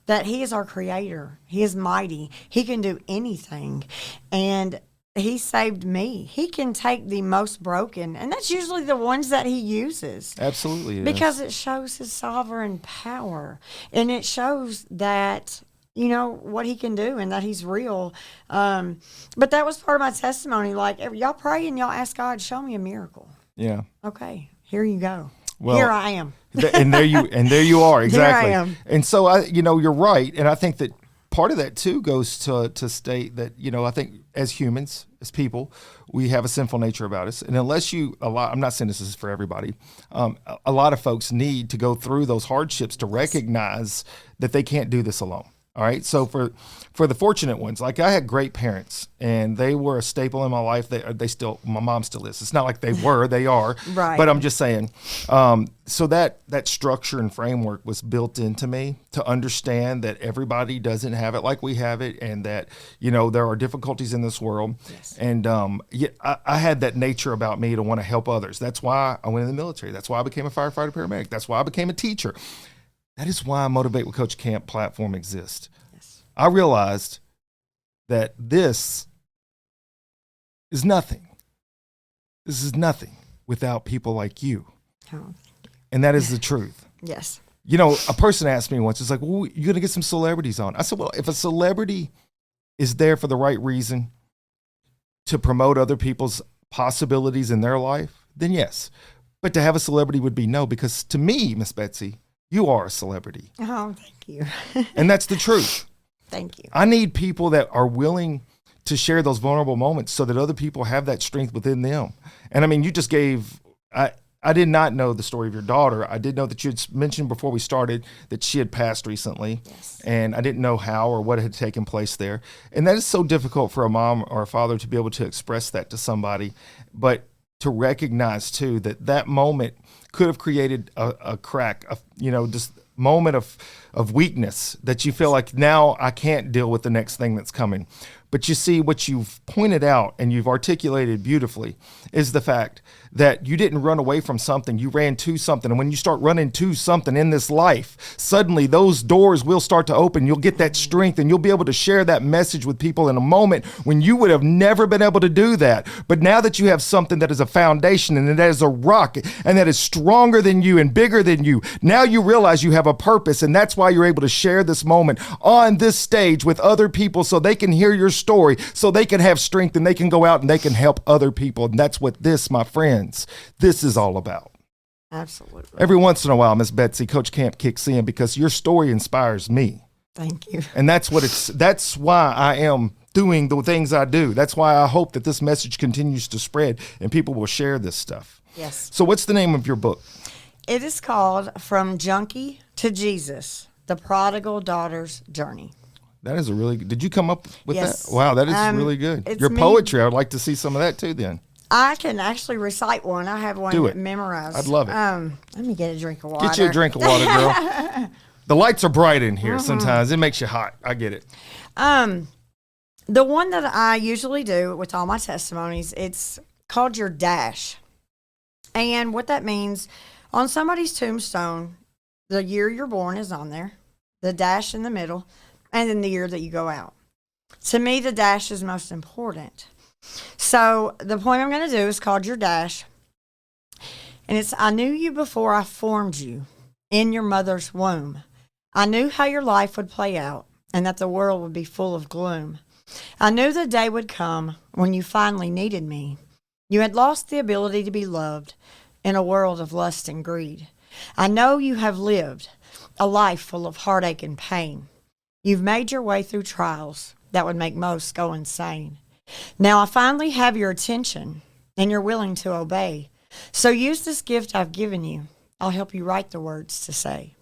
[SPEAKER 2] that he is our creator. He is mighty. He can do anything. And he saved me. He can take the most broken, and that's usually the ones that he uses.
[SPEAKER 1] Absolutely.
[SPEAKER 2] Because it shows his sovereign power. And it shows that, what he can do and that he's real. But that was part of my testimony. Y'all pray and y'all ask God, show me a miracle.
[SPEAKER 1] Yeah.
[SPEAKER 2] Okay, here you go.
[SPEAKER 1] Well,
[SPEAKER 2] here I am.
[SPEAKER 1] and there you are. Exactly.
[SPEAKER 2] Here I am.
[SPEAKER 1] And so you're right. And I think that part of that too goes to state that, I think as humans, as people, we have a sinful nature about us. And unless I'm not saying this is for everybody. A lot of folks need to go through those hardships to recognize that they can't do this alone. All right. So for the fortunate ones, I had great parents and they were a staple in my life. My mom still is. It's not like they were, they are.
[SPEAKER 2] Right.
[SPEAKER 1] But I'm just saying, so that structure and framework was built into me to understand that everybody doesn't have it like we have it. And that, there are difficulties in this world. Yes. And I had that nature about me to want to help others. That's why I went in the military. That's why I became a firefighter paramedic. That's why I became a teacher. That is why Motivate with Coach Camp platform exists. Yes. I realized that this is nothing. This is nothing without people like you. Oh. And that is the truth.
[SPEAKER 2] Yes.
[SPEAKER 1] A person asked me once, it's like, well, you're going to get some celebrities on. I said, well, if a celebrity is there for the right reason to promote other people's possibilities in their life, then yes. But to have a celebrity would be no, because to me, Miss Betsy, you are a celebrity.
[SPEAKER 2] Oh, thank you.
[SPEAKER 1] And that's the truth.
[SPEAKER 2] Thank you.
[SPEAKER 1] I need people that are willing to share those vulnerable moments so that other people have that strength within them. And I mean, you just I did not know the story of your daughter. I did know that you had mentioned before we started that she had passed recently. Yes. And I didn't know how or what had taken place there. And that is so difficult for a mom or a father to be able to express that to somebody. But to recognize too that moment could have created a crack, just moment of weakness that you feel like now I can't deal with the next thing that's coming. But you see, what you've pointed out and you've articulated beautifully is the fact that you didn't run away from something, you ran to something. And when you start running to something in this life, suddenly those doors will start to open. You'll get that strength and you'll be able to share that message with people in a moment when you would have never been able to do that. But now that you have something that is a foundation and that is a rock and that is stronger than you and bigger than you, now you realize you have a purpose. And that's why you're able to share this moment on this stage with other people so they can hear your story so they can have strength and they can go out and they can help other people. And that's what this, my friends, this is all about.
[SPEAKER 2] Absolutely.
[SPEAKER 1] Every once in a while, Miss Betsy, Coach Camp kicks in because your story inspires me.
[SPEAKER 2] Thank you.
[SPEAKER 1] And that's why I am doing the things I do. That's why I hope that this message continues to spread and people will share this stuff.
[SPEAKER 2] Yes.
[SPEAKER 1] So what's the name of your book?
[SPEAKER 2] It is called From Junkie to Jesus, The Prodigal Daughter's Journey.
[SPEAKER 1] That is did you come up with
[SPEAKER 2] Yes.
[SPEAKER 1] that? Wow, that is really good.
[SPEAKER 2] it's
[SPEAKER 1] Your
[SPEAKER 2] me.
[SPEAKER 1] poetry, I would like to see some of that too then.
[SPEAKER 2] I can actually recite one. I have one
[SPEAKER 1] Do it.
[SPEAKER 2] memorized.
[SPEAKER 1] I'd love it.
[SPEAKER 2] Let me get a drink of water.
[SPEAKER 1] Get you a drink of water, girl. The lights are bright in here sometimes. It makes you hot. I get it.
[SPEAKER 2] The one that I usually do with all my testimonies, it's called your dash. And what that means, on somebody's tombstone, the year you're born is on there, the dash in the middle, and then the year that you go out. To me, the dash is most important. So the point I'm going to do is called your dash. And it's, I knew you before I formed you in your mother's womb. I knew how your life would play out and that the world would be full of gloom. I knew the day would come when you finally needed me. You had lost the ability to be loved in a world of lust and greed. I know you have lived a life full of heartache and pain. You've made your way through trials that would make most go insane. Now I finally have your attention and you're willing to obey. So use this gift I've given you. I'll help you write the words to say.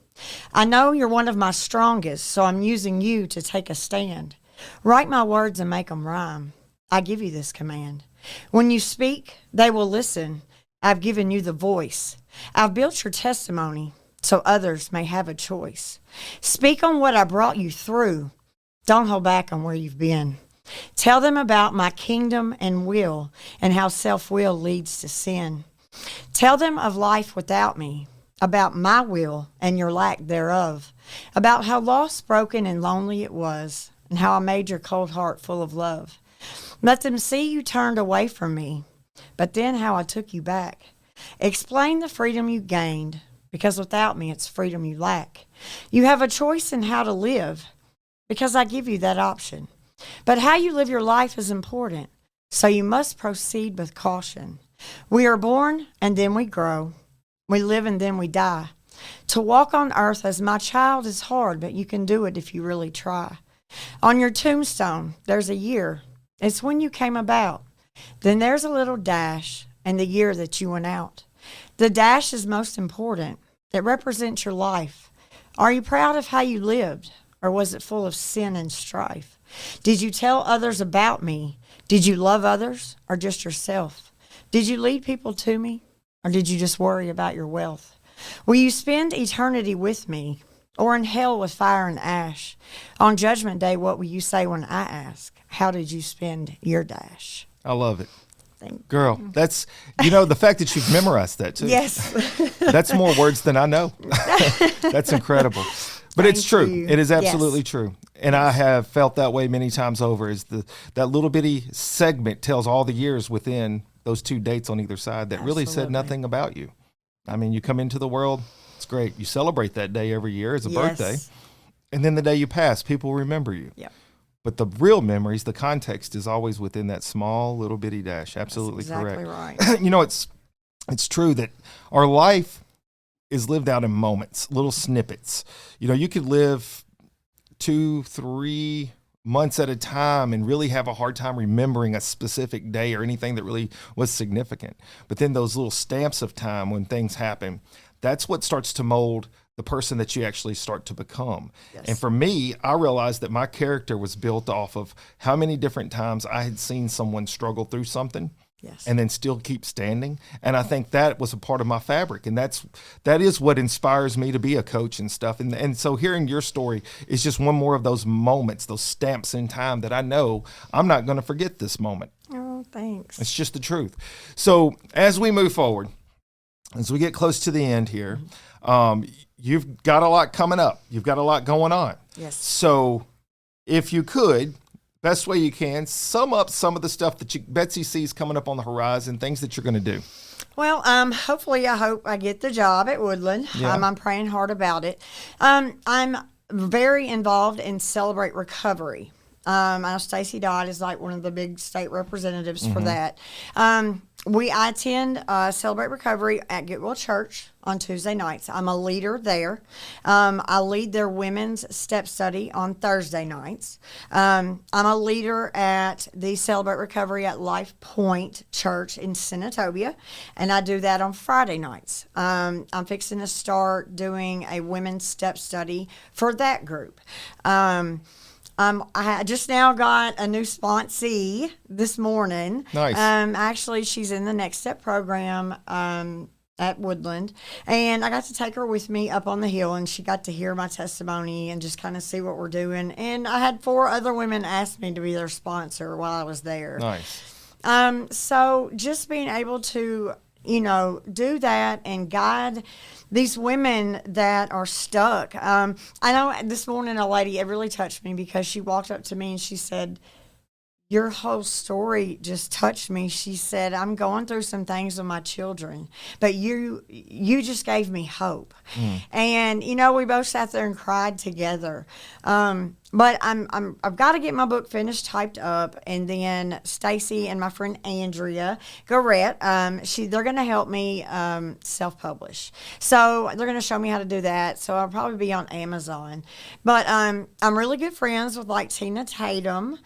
[SPEAKER 2] I know you're one of my strongest, so I'm using you to take a stand. Write my words and make them rhyme. I give you this command. When you speak, they will listen. I've given you the voice. I've built your testimony so others may have a choice. Speak on what I brought you through. Don't hold back on where you've been. Tell them about my kingdom and will and how self-will leads to sin. Tell them of life without me, about my will and your lack thereof, about how lost, broken, and lonely it was, and how I made your cold heart full of love. Let them see you turned away from me, but then how I took you back. Explain the freedom you gained, because without me it's freedom you lack. You have a choice in how to live, because I give you that option. But how you live your life is important, so you must proceed with caution. We are born and then we grow. We live and then we die. To walk on earth as my child is hard, but you can do it if you really try. On your tombstone, there's a year. It's when you came about. Then there's a little dash and the year that you went out. The dash is most important. It represents your life. Are you proud of how you lived, or was it full of sin and strife? Did you tell others about me? Did you love others or just yourself? Did you lead people to me, or did you just worry about your wealth? Will you spend eternity with me, or in hell with fire and ash? On Judgment Day, what will you say when I ask, how did you spend your dash?
[SPEAKER 1] I love it.
[SPEAKER 2] Thank
[SPEAKER 1] Girl, that's, the fact that you've memorized that too.
[SPEAKER 2] Yes.
[SPEAKER 1] That's more words than I know. That's incredible. But it's true.
[SPEAKER 2] you.
[SPEAKER 1] It is absolutely
[SPEAKER 2] Yes.
[SPEAKER 1] true. And I have felt that way many times over, is that little bitty segment tells all the years within those two dates on either side that really said
[SPEAKER 2] Absolutely.
[SPEAKER 1] nothing about you. I mean, you come into the world, it's great. You celebrate that day every year as a birthday. And then the day you pass, people remember you.
[SPEAKER 2] Yep.
[SPEAKER 1] But the real memories, the context is always within that small little bitty dash. Absolutely
[SPEAKER 2] That's exactly
[SPEAKER 1] correct.
[SPEAKER 2] right.
[SPEAKER 1] It's true that our life is lived out in moments, little snippets. You could live 2-3 months at a time and really have a hard time remembering a specific day or anything that really was significant. But then those little stamps of time when things happen, that's what starts to mold the person that you actually start to become.
[SPEAKER 2] Yes.
[SPEAKER 1] And for me, I realized that my character was built off of how many different times I had seen someone struggle through something.
[SPEAKER 2] Yes.
[SPEAKER 1] And then still keep standing. And I think that was a part of my fabric. And that is what inspires me to be a coach and stuff. And so hearing your story is just one more of those moments, those stamps in time that I know I'm not going to forget this moment.
[SPEAKER 2] Oh, thanks.
[SPEAKER 1] It's just the truth. So as we move forward, as we get close to the end here, you've got a lot coming up. You've got a lot going on.
[SPEAKER 2] Yes.
[SPEAKER 1] So if you could, best way you can, sum up some of the stuff that Betsy sees coming up on the horizon, things that you're going to do.
[SPEAKER 2] Well, hopefully, I hope I get the job at Woodland.
[SPEAKER 1] Yeah.
[SPEAKER 2] I'm praying hard about it. I'm very involved in Celebrate Recovery. I know Stacy Dodd is like one of the big state representatives for that. I attend Celebrate Recovery at Goodwill Church on Tuesday nights. I'm a leader there. I lead their women's step study on Thursday nights. I'm a leader at the Celebrate Recovery at Life Point Church in Senatobia, and I do that on Friday nights. I'm fixing to start doing a women's step study for that group. I just now got a new sponsee this morning.
[SPEAKER 1] Nice.
[SPEAKER 2] Actually, she's in the Next Step program at Woodland, and I got to take her with me up on the hill, and she got to hear my testimony and just kind of see what we're doing. And I had 4 other women ask me to be their sponsor while I was there.
[SPEAKER 1] Nice.
[SPEAKER 2] So just being able to, do that and guide these women that are stuck. I know this morning a lady, it really touched me because she walked up to me and she said, "Your whole story just touched me." She said, "I'm going through some things with my children, but you just gave me hope." And we both sat there and cried together. But I've got to get my book finished, typed up, and then Stacy and my friend Andrea Garrett, they're going to help me self-publish. So they're going to show me how to do that. So I'll probably be on Amazon. But I'm really good friends with like Tina Tatum.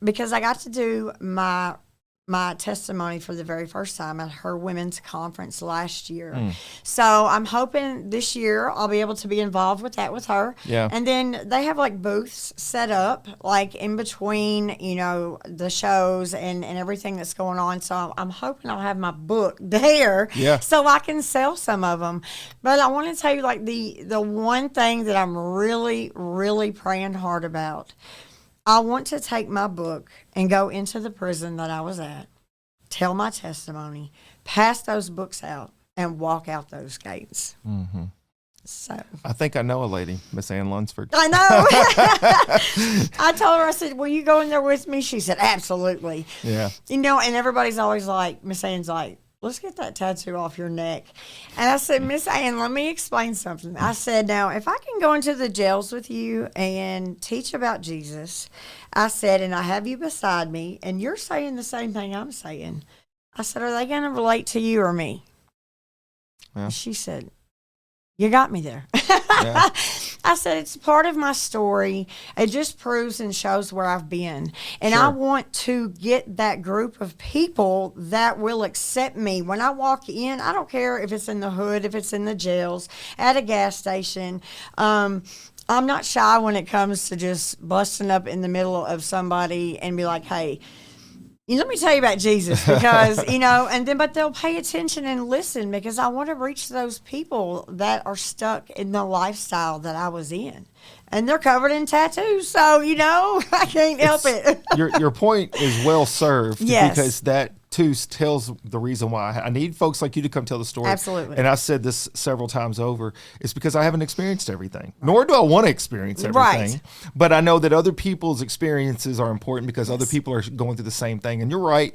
[SPEAKER 2] Because I got to do my testimony for the very first time at her women's conference last year. So I'm hoping this year I'll be able to be involved with that with her.
[SPEAKER 1] Yeah.
[SPEAKER 2] And then they have like booths set up like in between, the shows and everything that's going on. So I'm hoping I'll have my book there so I can sell some of them. But I want to tell you like the one thing that I'm really, really praying hard about. I want to take my book and go into the prison that I was at, tell my testimony, pass those books out, and walk out those gates.
[SPEAKER 1] Mm-hmm.
[SPEAKER 2] So
[SPEAKER 1] I think I know a lady, Miss Ann Lunsford.
[SPEAKER 2] I know. I told her, I said, "Will you go in there with me?" She said, "Absolutely."
[SPEAKER 1] Yeah.
[SPEAKER 2] And everybody's always like, Miss Ann's like, "Let's get that tattoo off your neck." And I said, "Miss Ann, let me explain something." I said, "Now, if I can go into the jails with you and teach about Jesus," I said, "and I have you beside me, and you're saying the same thing I'm saying," I said, "are they going to relate to you or me?"
[SPEAKER 1] Yeah.
[SPEAKER 2] And she said, "You got me there."
[SPEAKER 1] Yeah.
[SPEAKER 2] I said, "It's part of my story. It just proves and shows where I've been. And
[SPEAKER 1] Sure.
[SPEAKER 2] I want to get that group of people that will accept me. When I walk in, I don't care if it's in the hood, if it's in the jails, at a gas station. I'm not shy when it comes to just busting up in the middle of somebody and be like, hey, let me tell you about Jesus, because, but they'll pay attention and listen, because I want to reach those people that are stuck in the lifestyle that I was in. And they're covered in tattoos, so, I can't help it.
[SPEAKER 1] Your point is well served.
[SPEAKER 2] Yes.
[SPEAKER 1] Because that, too, tells the reason why I need folks like you to come tell the story.
[SPEAKER 2] Absolutely.
[SPEAKER 1] And I said this several times over. It's because I haven't experienced everything, nor do I want to experience everything.
[SPEAKER 2] Right.
[SPEAKER 1] But I know that other people's experiences are important because other people are going through the same thing. And you're right.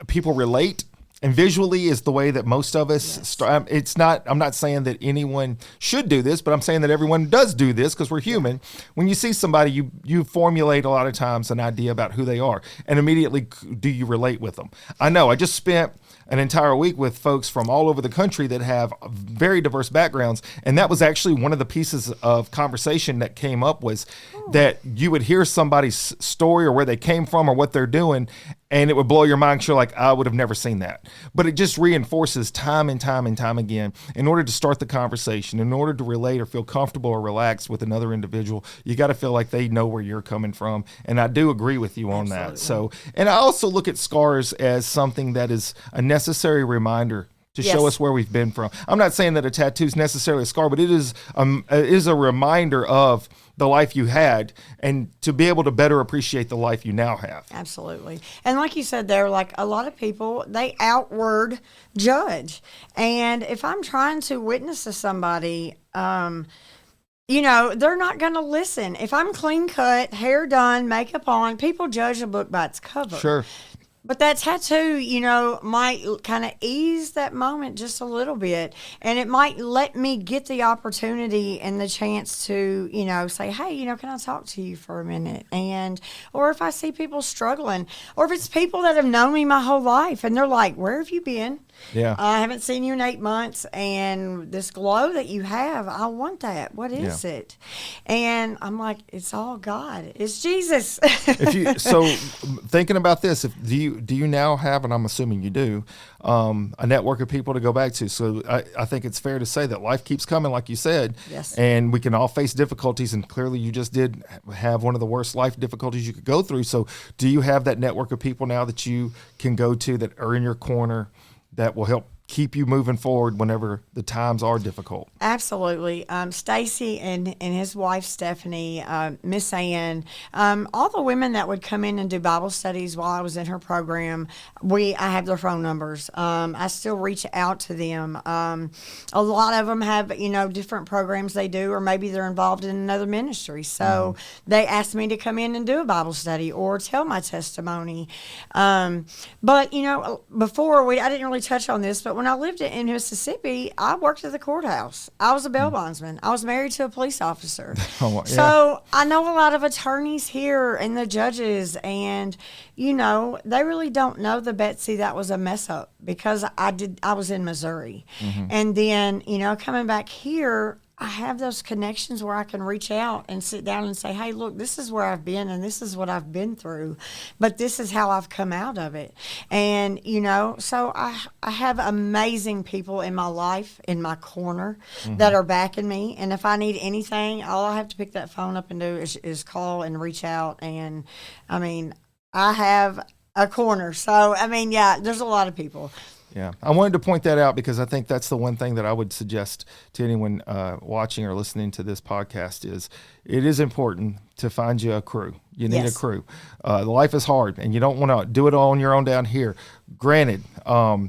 [SPEAKER 1] People relate. And visually is the way that most of us start. I'm not saying that anyone should do this, but I'm saying that everyone does do this because we're human. When you see somebody, you formulate a lot of times an idea about who they are, and immediately do you relate with them. I know. I just spent an entire week with folks from all over the country that have very diverse backgrounds, and that was actually one of the pieces of conversation that came up, was that you would hear somebody's story or where they came from or what they're doing, and it would blow your mind. You're like, I would have never seen that. But it just reinforces time and time and time again. In order to start the conversation, in order to relate or feel comfortable or relaxed with another individual, you got to feel like they know where you're coming from. And I do agree with you on that. So, and I also look at scars as something that is a necessary reminder to show us where we've been from. I'm not saying that a tattoo is necessarily a scar, but it is a reminder of the life you had, and to be able to better appreciate the life you now have.
[SPEAKER 2] Absolutely. And like you said there, like a lot of people, they outward judge. And if I'm trying to witness to somebody, they're not going to listen. If I'm clean cut, hair done, makeup on, people judge a book by its cover.
[SPEAKER 1] Sure.
[SPEAKER 2] But that tattoo, might kind of ease that moment just a little bit. And it might let me get the opportunity and the chance to, say, hey, can I talk to you for a minute? Or if I see people struggling, or if it's people that have known me my whole life and they're like, where have you been?
[SPEAKER 1] Yeah.
[SPEAKER 2] I haven't seen you in 8 months, and this glow that you have, I want that. What is it? And I'm like, it's all God. It's Jesus.
[SPEAKER 1] So thinking about this, do you now have, and I'm assuming you do, a network of people to go back to? So I think it's fair to say that life keeps coming, like you said.
[SPEAKER 2] Yes.
[SPEAKER 1] And we can all face difficulties, and clearly you just did have one of the worst life difficulties you could go through. So do you have that network of people now that you can go to that are in your corner that will help keep you moving forward whenever the times are difficult?
[SPEAKER 2] Absolutely. Stacy and his wife, Stephanie, Miss Ann, all the women that would come in and do Bible studies while I was in her program, I have their phone numbers. I still reach out to them. A lot of them have, different programs they do, or maybe they're involved in another ministry. So they asked me to come in and do a Bible study or tell my testimony. But, before, I didn't really touch on this, but when I lived in Mississippi, I worked at the courthouse. I was a bail bondsman. I was married to a police officer.
[SPEAKER 1] Yeah.
[SPEAKER 2] So I know a lot of attorneys here and the judges, and, they really don't know the Betsy that was a mess up, because I was in Missouri. And then, coming back here, I have those connections where I can reach out and sit down and say, hey, look, this is where I've been and this is what I've been through, but this is how I've come out of it. And, so I have amazing people in my life, in my corner, that are backing me. And if I need anything, all I have to pick that phone up and do is call and reach out. And, I have a corner. So, there's a lot of people.
[SPEAKER 1] Yeah, I wanted to point that out because I think that's the one thing that I would suggest to anyone watching or listening to this podcast is it is important to find you a crew. You need a crew. Life is hard, and you don't want to do it all on your own down here. Granted,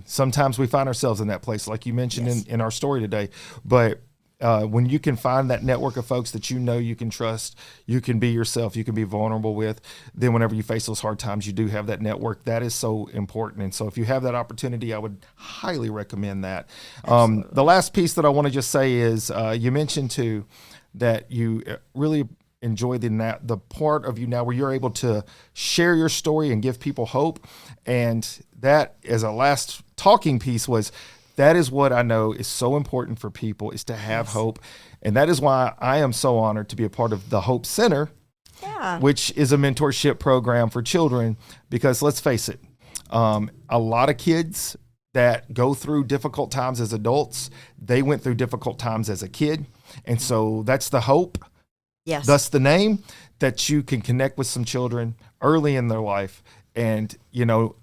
[SPEAKER 1] sometimes we find ourselves in that place, like you mentioned in our story today, but when you can find that network of folks that you can trust, you can be yourself, you can be vulnerable with, then whenever you face those hard times, you do have that network. That is so important. And so if you have that opportunity, I would highly recommend that. The last piece that I want to just say is you mentioned too that you really enjoy the part of you now where you're able to share your story and give people hope. And that, as a last talking piece, that is what I know is so important for people, is to have hope. And that is why I am so honored to be a part of the Hope Center, which is a mentorship program for children, because let's face it, a lot of kids that go through difficult times as adults, they went through difficult times as a kid. And so that's the hope.
[SPEAKER 2] Yes.
[SPEAKER 1] Thus the name, that you can connect with some children early in their life. And,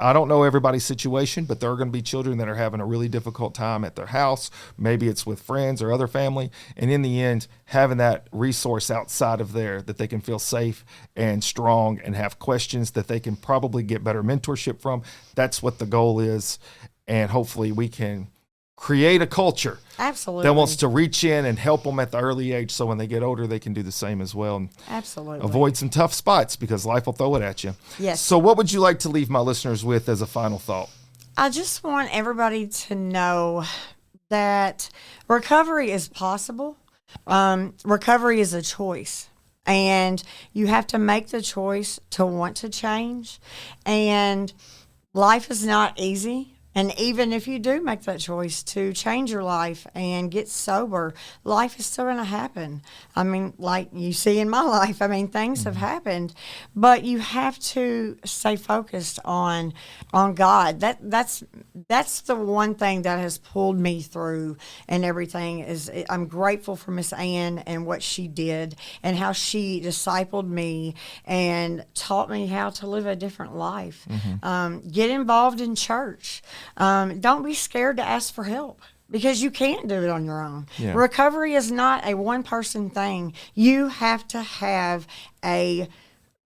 [SPEAKER 1] I don't know everybody's situation, but there are going to be children that are having a really difficult time at their house. Maybe it's with friends or other family. And in the end, having that resource outside of there that they can feel safe and strong and have questions that they can probably get better mentorship from. That's what the goal is. And hopefully we can create a culture
[SPEAKER 2] absolutely
[SPEAKER 1] that wants to reach in and help them at the early age, so when they get older they can do the same as well and
[SPEAKER 2] absolutely
[SPEAKER 1] avoid some tough spots, because life will throw it at you.
[SPEAKER 2] Yes.
[SPEAKER 1] So what would you like to leave my listeners with as a final thought?
[SPEAKER 2] I just want everybody to know that recovery is possible. Recovery is a choice, and you have to make the choice to want to change. And life is not easy. And even if you do make that choice to change your life and get sober, life is still going to happen. Like you see in my life, things have happened, but you have to stay focused on God. That's the one thing that has pulled me through and everything. Is I'm grateful for Miss Ann and what she did and how she discipled me and taught me how to live a different life. Get involved in church. Don't be scared to ask for help, because you can't do it on your own.
[SPEAKER 1] Yeah.
[SPEAKER 2] Recovery is not a one-person thing. You have to have a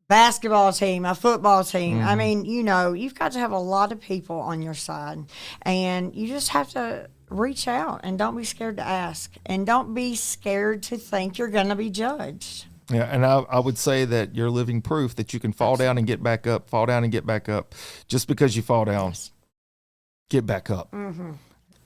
[SPEAKER 2] basketball team, a football team. You've got to have a lot of people on your side, and you just have to reach out, and don't be scared to ask, and don't be scared to think you're going to be judged.
[SPEAKER 1] Yeah, and I would say that you're living proof that you can fall down and get back up, fall down and get back up. Just because you fall down, get back up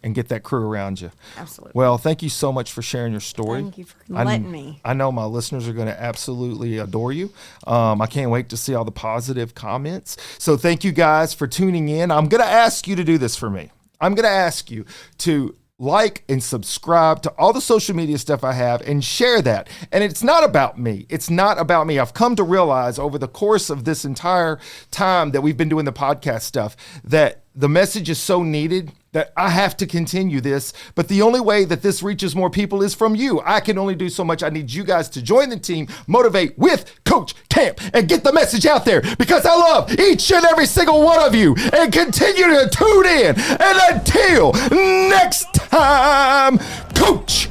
[SPEAKER 1] and get that crew around you.
[SPEAKER 2] Absolutely.
[SPEAKER 1] Well, thank you so much for sharing your story.
[SPEAKER 2] Thank you for letting me.
[SPEAKER 1] I know my listeners are going to absolutely adore you. I can't wait to see all the positive comments. So thank you guys for tuning in. I'm going to ask you to do this for me. I'm going to ask you to like and subscribe to all the social media stuff I have and share that. And it's not about me. It's not about me. I've come to realize over the course of this entire time that we've been doing the podcast stuff that the message is so needed that I have to continue this. But the only way that this reaches more people is from you. I can only do so much. I need you guys to join the team, motivate with Coach Camp, and get the message out there because I love each and every single one of you and continue to tune in. And until next time, Coach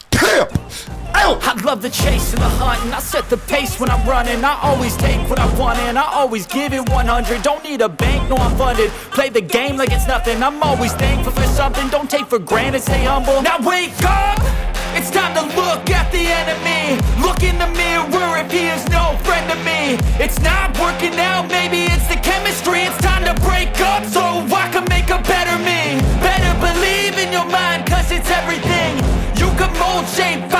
[SPEAKER 1] Camp out.
[SPEAKER 4] I love the chase and the hunt, and I set the pace when I'm running. I always take what I want and I always give it 100. Don't need a bank, no I'm funded. Play the game like it's nothing. I'm always thankful for something. Don't take for granted, stay humble. Now wake up, it's time to look at the enemy. Look in the mirror if he is no friend to me. It's not working out, maybe it's the chemistry. It's time to break up so I can make a better me. Better believe in your mind, cause it's everything. You can mold, shape,